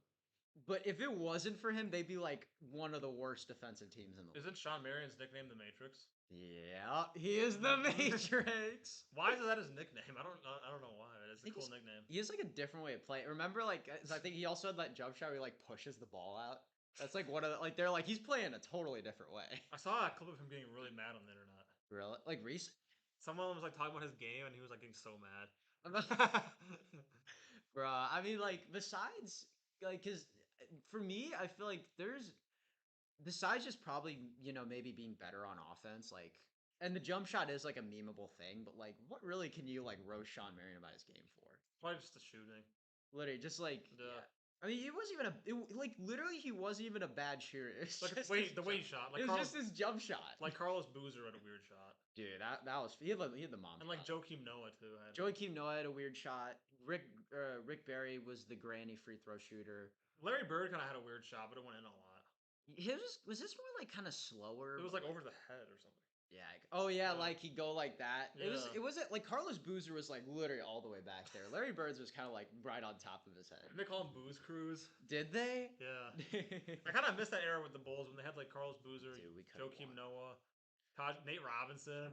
But if it wasn't for him, they'd be like one of the worst defensive teams in the league. Isn't Sean Marion's nickname the Matrix? Yeah, he is the Matrix. Why is that his nickname? I don't know why. It's a cool nickname. He has like a different way of playing. Remember, like I think he also had that jump shot where he like pushes the ball out. That's like one of the like they're like he's playing a totally different way. I saw a clip of him getting really mad on the internet. Really? Like Reese? Someone was like talking about his game and he was like getting so mad. Bruh, I mean, like, besides, like, because for me, I feel like besides just probably, maybe being better on offense, like, and the jump shot is like a memeable thing, but like, what really can you like roast Sean Marion about his game for? Probably just the shooting. Literally, just like, Yeah. yeah. I mean, it wasn't even like literally, he wasn't even a bad shooter. It's Like just the way he shot. Like it was Carlos, just his jump shot. like Carlos Boozer had a weird shot. Dude, that was he had the mom. And like Joakim Noah too. Joakim Noah had a weird shot. Rick Barry was the granny free throw shooter. Larry Bird kind of had a weird shot, but it went in a lot. Was this more like kind of slower? It was like over the head or something. Yeah. Oh yeah, Yeah. like he'd go like that. Yeah. It wasn't like Carlos Boozer was like literally all the way back there. Larry Bird's was kind of like right on top of his head. Didn't they call him Booze Cruise? Did they? Yeah. I kind of missed that era with the Bulls when they had like Carlos Boozer, Dude, we could've Joakim won. Noah, Nate Robinson,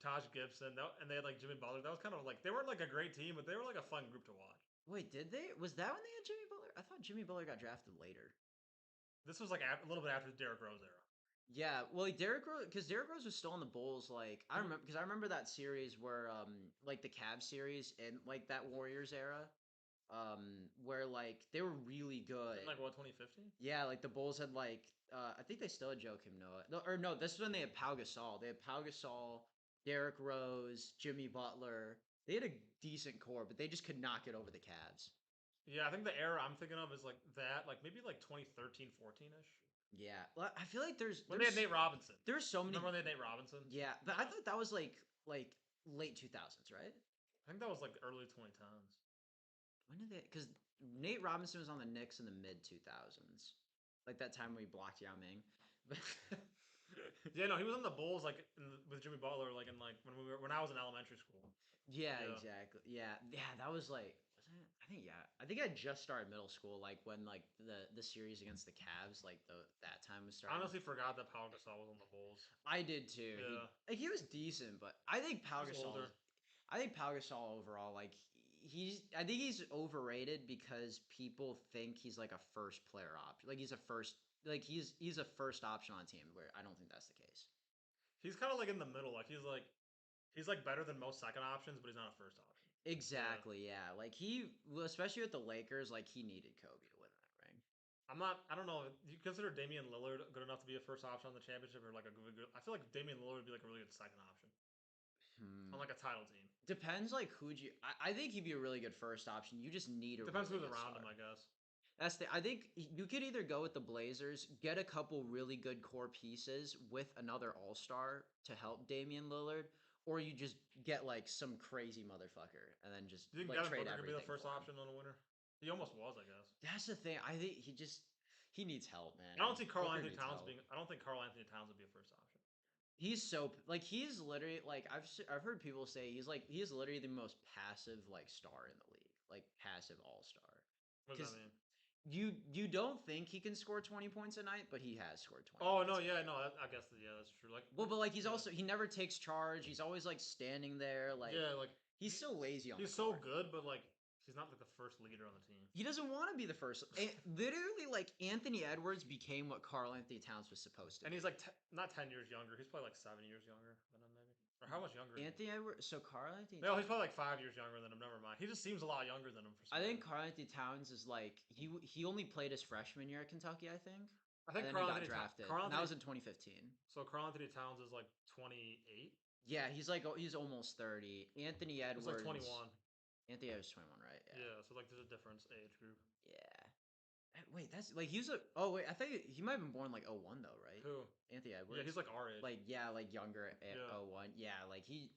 Taj Gibson, and they had like Jimmy Butler. That was kind of like they weren't like a great team, but they were like a fun group to watch. Wait, did they? Was that when they had Jimmy Butler? I thought Jimmy Butler got drafted later. This was like a little bit after the Derrick Rose era. Yeah, well, like Derrick Rose, because Derrick Rose was still on the Bulls. Like I remember, because I remember that series where, like the Cavs series in like that Warriors era, where like they were really good. In like what 2015? Yeah, like the Bulls had like, I think they still had Joakim Noah. No, or no, this is when they had Pau Gasol. They had Pau Gasol, Derrick Rose, Jimmy Butler. They had a decent core, but they just could not get over the Cavs. Yeah, I think the era I'm thinking of is like that, like maybe like 2013, 14 ish. Yeah, well, I feel like When they had Nate Robinson. there's so many. Remember when they had Nate Robinson? Yeah, but I thought that was like late 2000s, right? I think that was like early 2010s. When did they? Because Nate Robinson was on the Knicks in the mid 2000s, like that time we blocked Yao Ming. Yeah, no, he was on the Bulls like with Jimmy Butler, like in like when I was in elementary school. Yeah, Yeah, exactly. Yeah, yeah, that was like, wasn't it? I think yeah, I think I just started middle school, like when like the series against the Cavs, like that time was I starting. honestly forgot that Pau Gasol was on the Bulls. I did too. He Yeah, like he was decent, but I think Pau he's Gasol older. is. I think Pau Gasol overall, like he's. I think he's overrated because people think he's like a first player option. Like he's a first. Like he's a first option on a team where I don't think that's the case. He's kind of like in the middle. Like he's like better than most second options, but he's not a first option. Yeah, Exactly. Yeah. Like he, well, especially with the Lakers, like he needed Kobe to win that ring. I'm not. I don't know. Do you consider Damian Lillard good enough to be a first option on the championship, or like a good? I feel like Damian Lillard would be like a really good second option Hmm. on like a title team. Depends like who'd you. I think he'd be a really good first option. You just need a Depends really who's good around star. him, I guess. That's the. I think you could either go with the Blazers, get a couple really good core pieces with another All Star to help Damian Lillard, or you just get like some crazy motherfucker and then just Do you think like Devin trade Booker could be the everything first for him. option on a winner? He almost was, I guess. That's the thing. I think he needs help, man. I don't see Carl Booker Anthony needs Towns help. being. I don't think Carl Anthony Towns would be a first option. He's so like he's literally like I've heard people say he is literally the most passive like star in the league, like passive all star. What does that Because mean? you don't think he can score 20 points a night, but he has scored 20 Oh no, points a yeah, night. no, I guess yeah, that's true. Well, but like he's yeah, also he never takes charge. He's always like standing there, like yeah, like he's he, so lazy on the he's so court. good, but like he's not like the first leader on the team. He doesn't want to be the first. Literally, like Anthony Edwards became what Carl Anthony Towns was supposed to And be. he's like not 10 years younger. He's probably like 7 years younger than him, maybe. Or how much younger is he? Anthony Edwards. So Carl Anthony No, he's Towns. probably like 5 years younger than him. Never mind. He just seems a lot younger than him for I some think reason. Carl Anthony Towns is like he only played his freshman year at Kentucky, I think, I and think then he got drafted, and that was in 2015. Carl Anthony Towns is like 28. Yeah, he's like he's almost 30. Anthony It's like Edwards. 21. Anthony Edwards 21, right? Yeah. Yeah, so like there's a difference age group. Yeah. Wait, that's like he was a. Oh wait, I think he might have been born like '01 though, right? Who? Anthony Yeah, Edwards. he's like our age. Like yeah, like younger at Yeah. '01. Yeah, like he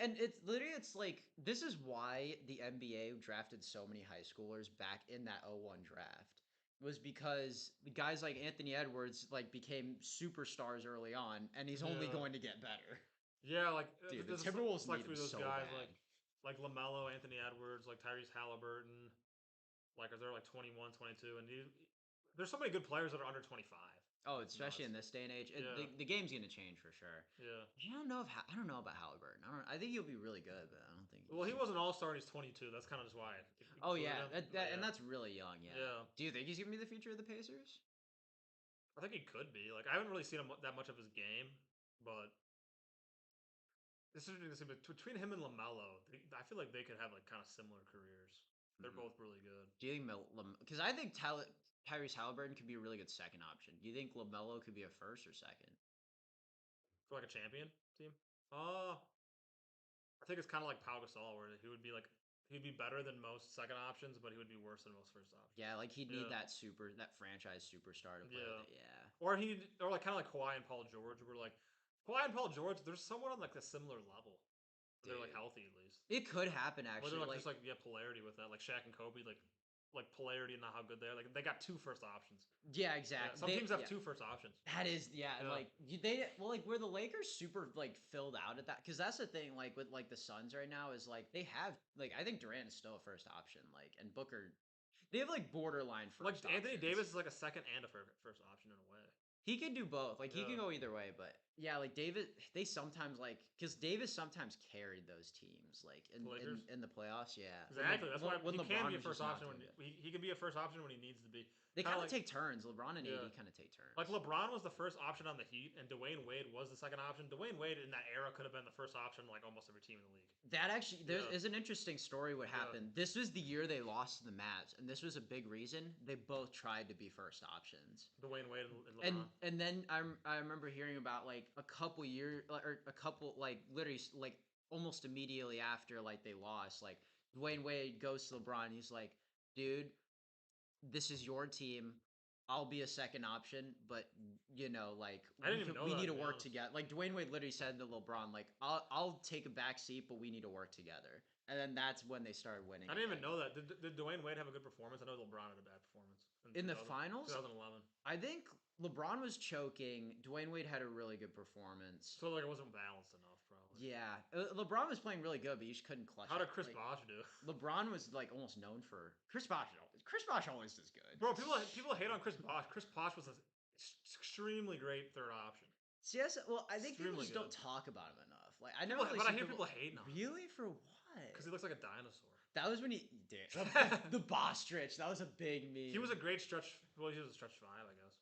and it's literally it's like this is why the NBA drafted so many high schoolers back in that '01 draft was because the guys like Anthony Edwards like became superstars early on and he's only Yeah. going to get better. Yeah, like Dude, the there's Timberwolves like need him through those so guys bad. like LaMelo, Anthony Edwards, like Tyrese Halliburton, like they're like 21, 22, and there's so many good players that are under 25. Oh, It's especially in nuts. this day and age, Yeah, the game's gonna change for sure. yeah. I don't know about Halliburton. I think he'll be really good, but I don't think Well, he he's. was an all-star and he's 22. That's kind of just why I Oh included yeah, him. But and yeah, that's really young. Yeah. yeah. Do you think he's gonna be the future of the Pacers? I think he could be. Like I haven't really seen him that much of his game, but this is interesting. Between him and Lamelo, I feel like they could have like kind of similar careers. They're Hmm. both really good Do you think because I think Tyrese Halliburton could be a really good second option. Do you think Lamelo could be a first or second? for like a champion team. I think it's kind of like Pau Gasol, where he'd be better than most second options, but he would be worse than most first options. Yeah, like he'd need Yeah, that franchise superstar to play yeah. with it. Yeah. Or like kind of like Kawhi and Paul George, where like Kawhi and Paul George, they're somewhat on like a similar level. They're like Dude. healthy at least. It could happen Where they're actually. like Like just like polarity with that, like Shaq and Kobe, like polarity and not how good they are. Like they got two first options. yeah, Yeah, exactly. some teams have Yeah. two first options. That is, yeah, and Yeah, like they well, like where the Lakers super like filled out at that because that's the thing. Like with like the Suns right now is like they have like I think Durant is still a first option. Like and Booker, they have like borderline like first Anthony options. Davis is like a second and a first option in a way. He can do both. Like he can Yeah, go either way, but yeah, like David, they sometimes like because Davis sometimes carried those teams like the Lakers. in the playoffs. Yeah, Exactly. That's why when he can LeBron be a was just first not option doing when it. he can be a first option when he needs to be. They Kind kind of of like take turns. LeBron and yeah, AD kind of take like turns. LeBron was the first option on the Heat, and Dwayne Wade was the second option. Dwayne Wade in that era could have been the first option like almost every team in the league. That actually there Yeah, is an interesting story. What yeah. happened? This was the year they lost to the Mavs, and this was a big reason. They both tried to be first options. Dwayne Wade and LeBron. And then I remember hearing about like a couple years or a couple like literally like almost immediately after like they lost like Dwayne Wade goes to LeBron. He's like, dude, this is your team. I'll be a second option, but like I didn't even know we that, need to to be work honest. together. Like Dwayne Wade literally said to LeBron, like I'll take a back seat, but we need to work together. And then that's when they started winning I didn't even again. know that. Did Dwayne Wade have a good performance? I know LeBron had a bad performance In the 2000, finals, 2011. I think LeBron was choking. Dwayne Wade had a really good performance. So like it wasn't balanced enough, probably. Yeah, LeBron was playing really good, but he just couldn't clutch. How it. did Chris Like, Bosh do? LeBron was like almost known for Chris Bosh. Chris Bosh always does good. Bro, people hate on Chris Bosh. Chris Bosh was an extremely great third option. Yes, well, I think people Extremely just don't good. talk about him enough. Like I People, never really but I see hear people hating on him really for what? because he looks like a dinosaur. That was when he did the Bostrich. That was a big meme. He was a great stretch. Well, he was a stretch five, I guess.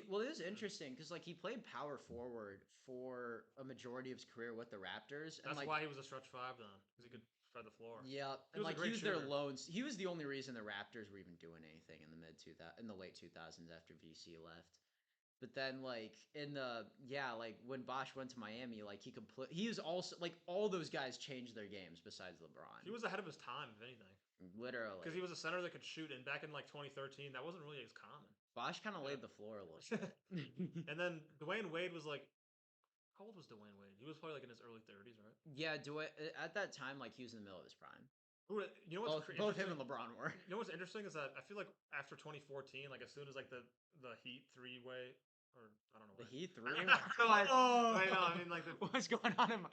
Well, it was interesting because like he played power forward for a majority of his career with the Raptors, and That's like why he was a stretch five then, because he could spread the floor. yeah, He and was a like great he was their shooter. lone. He was the only reason the Raptors were even doing anything in the late 2000s after VC left. But then like in the like when Bosh went to Miami, like he was also like all those guys changed their games besides LeBron. He was ahead of his time, if anything, Literally because he was a center that could shoot. And back in like 2013, that wasn't really as common. Bosh kind of Yeah. laid the floor a little bit. And then Dwayne Wade was like, how old was Dwayne Wade? He was probably like in his early 30s, right? Yeah, at that time like he was in the middle of his prime. You know what's Both him and LeBron were. You know what's interesting is that I feel like after 2014, like as soon as like the Heat three-way, or I don't know The what. Heat three. Oh, I know. I mean, like what's going on in my?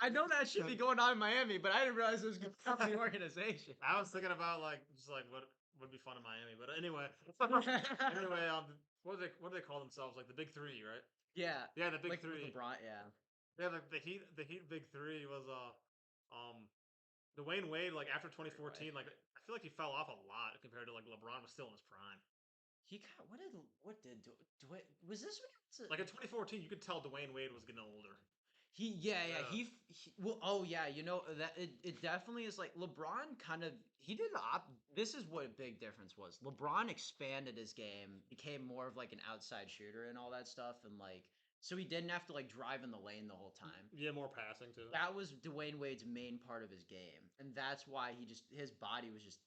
I know that should be going on in Miami, but I didn't realize it was going on in the organization. I was thinking about like just like what would be fun in Miami, but anyway, what do they call themselves? Like the Big Three, right? Yeah, Yeah, the Big like Three. LeBron, yeah. Yeah, the Heat Big Three was Dwayne Wade. Like after 2014, like I feel like he fell off a lot compared to like LeBron was still in his prime. He got what did was this when he was Like in 2014, you could tell Dwayne Wade was getting older. yeah Yeah. he well oh yeah you know that it definitely is like LeBron kind of he did this is what a big difference was. LeBron expanded his game, became more of like an outside shooter and all that stuff, and like so he didn't have to like drive in the lane the whole time. Yeah, more passing too. That was Dwayne Wade's main part of his game, and that's why his body was just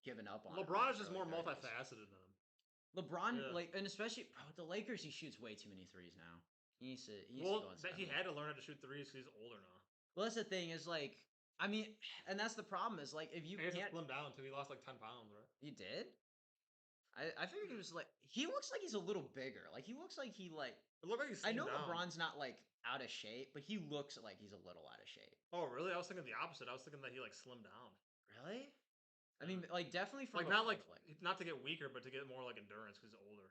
giving up on him LeBron is in just the more early 30s. multifaceted than him. LeBron, Yeah. like, and especially with the Lakers, he shoots way too many threes now. He needs to. He needs to Well, go that he inside. had to learn how to shoot threes because he's older now. Well, that's the thing is like, I mean, and that's the problem is like if you And he has to can't. slim down too. He lost like 10 pounds, right? He did. I figured he was like he looks like he's a little bigger. Like he looks like he like. It looked like he's I slimmed know down. LeBron's not like out of shape, but he looks like he's a little out of shape. Oh, really? I was thinking the opposite. I was thinking that he like slimmed down. Really? I mean, like definitely from Like a not like foot, not to get weaker, but to get more like endurance because he's older.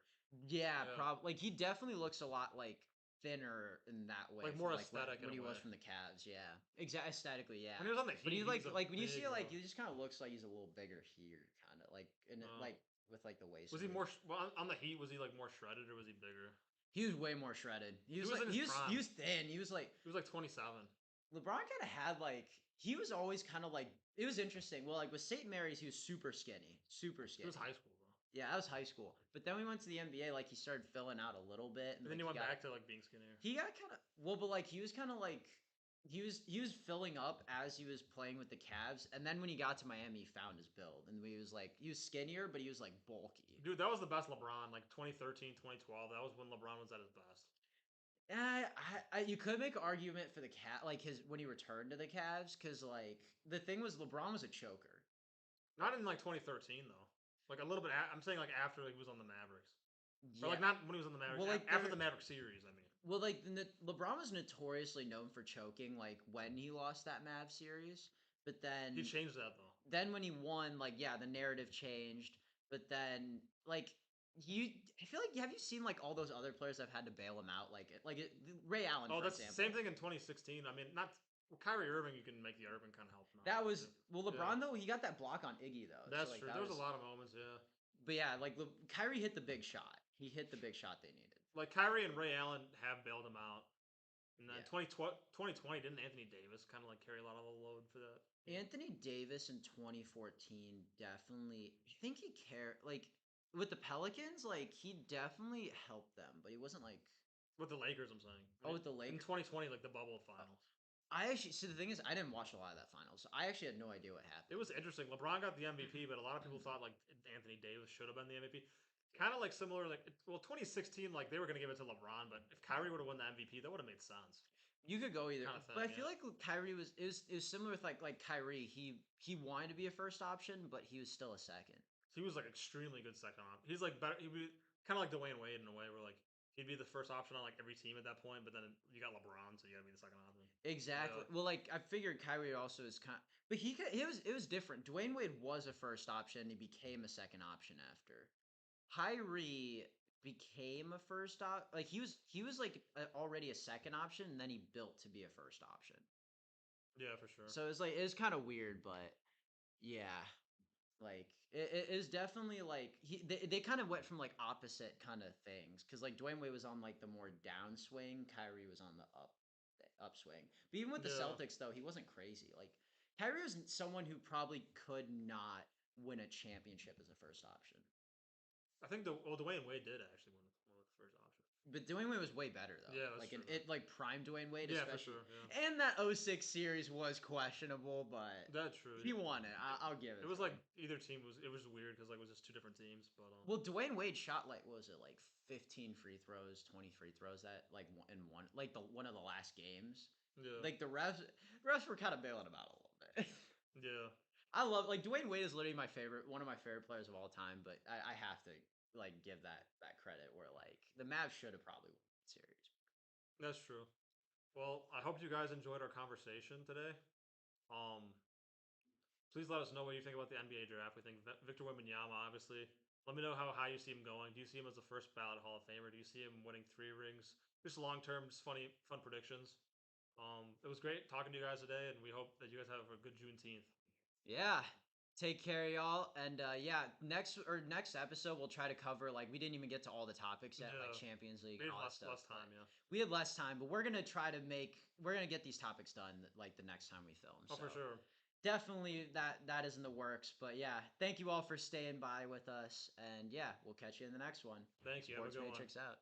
yeah, Yeah. probably. Like he definitely looks a lot like thinner in that way. Like, from, more when, aesthetic in when a he was way. from the Cavs. Yeah, exactly. Aesthetically, yeah. When he was on the Heat, But he he like was a when you big see it, like bro. he just kind of looks like he's a little bigger here, kind of like and like with like the waist. Was he area. more well, on the Heat? Was he like more shredded or was he bigger? He was way more shredded. He was was like in his prime. he was thin. He was like He was like 27. LeBron kind of had like he was always kind of like it was interesting. Well, like with St. Mary's, he was super skinny, super He skinny. was high school though. Yeah, that was high school. But then we went to the NBA. Like he started filling out a little bit, And then like, he went got, back to like being skinnier. He got kind of well, but like he was kind of like he was filling up as he was playing with the Cavs, and then when he got to Miami, he found his build, and he was like he was skinnier, but he was like bulky. Dude, that was the best LeBron. Like 2013, 2012. That was when LeBron was at his best. You could make an argument for the cat, like his when he returned to the Cavs, because like the thing was LeBron was a choker. Not in like 2013 though. Like a little bit. I'm saying like after he was on the Mavericks. Yeah. Or like not when he was on the Mavericks. Well, like, after there- the Maverick series, I mean. Well, like LeBron was notoriously known for choking, like when he lost that Mav series, but then He changed that though. then when he won, like yeah, the narrative changed. But then like I feel like have you seen like all those other players that have had to bail him out, Ray Allen? Oh, for that's example. the same thing in 2016. I mean, not Kyrie Irving. You can make the Irving kind of help him out. That was well, Yeah. LeBron though he got that block on Iggy though. That's so, like, true. that There was a lot of moments, yeah. But yeah, like Kyrie hit the big shot. He hit the big shot they needed. Like Kyrie and Ray Allen have bailed him out. And then Yeah. 2020, didn't Anthony Davis kind of like carry a lot of the load for that? Anthony Davis in 2014 definitely. I think he cared like with the Pelicans. Like he definitely helped them, but he wasn't like. With the Lakers, I'm saying. Oh, with the In Lakers. 2020, like the bubble finals. I actually see the thing is I didn't watch a lot of that finals. So I actually had no idea what happened. It was interesting. LeBron got the MVP, but a lot of people thought like Anthony Davis should have been the MVP. Kind of like similar, like 2016, like they were gonna give it to LeBron, but if Kyrie would have won the MVP, that would have made sense. You could go either, Kinda thing, but I feel yeah. like Kyrie was it was similar with like Kyrie. He wanted to be a first option, but he was still a second. He was like extremely good second option. He's like better. kind of like Dwayne Wade in a way, where like he'd be the first option on like every team at that point, but then you got LeBron, so you gotta be the second option. Exactly. Yeah, Well, like I figured Kyrie also is kind, but it was different. Dwayne Wade was a first option. He became a second option after. Kyrie became a first like he was like already a second option, and then he built to be a first option. yeah, for sure. So it's like it was kind of weird, but yeah, like it is definitely like they kind of went from like opposite kind of things because like Dwayne Wade was on like the more downswing, Kyrie was on the upswing. But even with the Yeah, Celtics though, he wasn't crazy. Like Kyrie was someone who probably could not win a championship as a first option. I think Dwayne Wade did actually win with the first option. But Dwayne Wade was way better though. Yeah, that's Like true. it like prime Dwayne Wade Yeah, for especially. sure. Yeah, And that '06 series was questionable, but that's true. he won it. I'll give It it was to like him. either team was it was weird because like it was just two different teams, but Well, Dwayne Wade shot like what was it like 15 free throws, 20 free throws that like in one like the one of the last games. yeah, Like the refs were kind of bailing him out a little bit. yeah, I love like Dwayne Wade is literally my favorite, one of my favorite players of all time. But I have to like give that credit where like the Mavs should have probably won the series. that's true. Well, I hope you guys enjoyed our conversation today. Um, Please let us know what you think about the NBA draft. We think Victor Wembanyama, obviously. Let me know how high you see him going. Do you see him as the first ballot Hall of Famer? Do you see him winning 3 rings? Just long term, just fun predictions. It was great talking to you guys today, and we hope that you guys have a good Juneteenth. Yeah. Take care, y'all. And yeah, next episode we'll try to cover like we didn't even get to all the topics yet, like Yeah, Champions League we and have all that less stuff. But time. Yeah. we had less time, but we're gonna try to we're gonna get these topics done like the next time we film. Oh, So for sure. definitely that is in the works. But yeah, thank you all for staying by with us. And yeah, we'll catch you in the next one. Thank you. Have a Sports good one. Matrix out.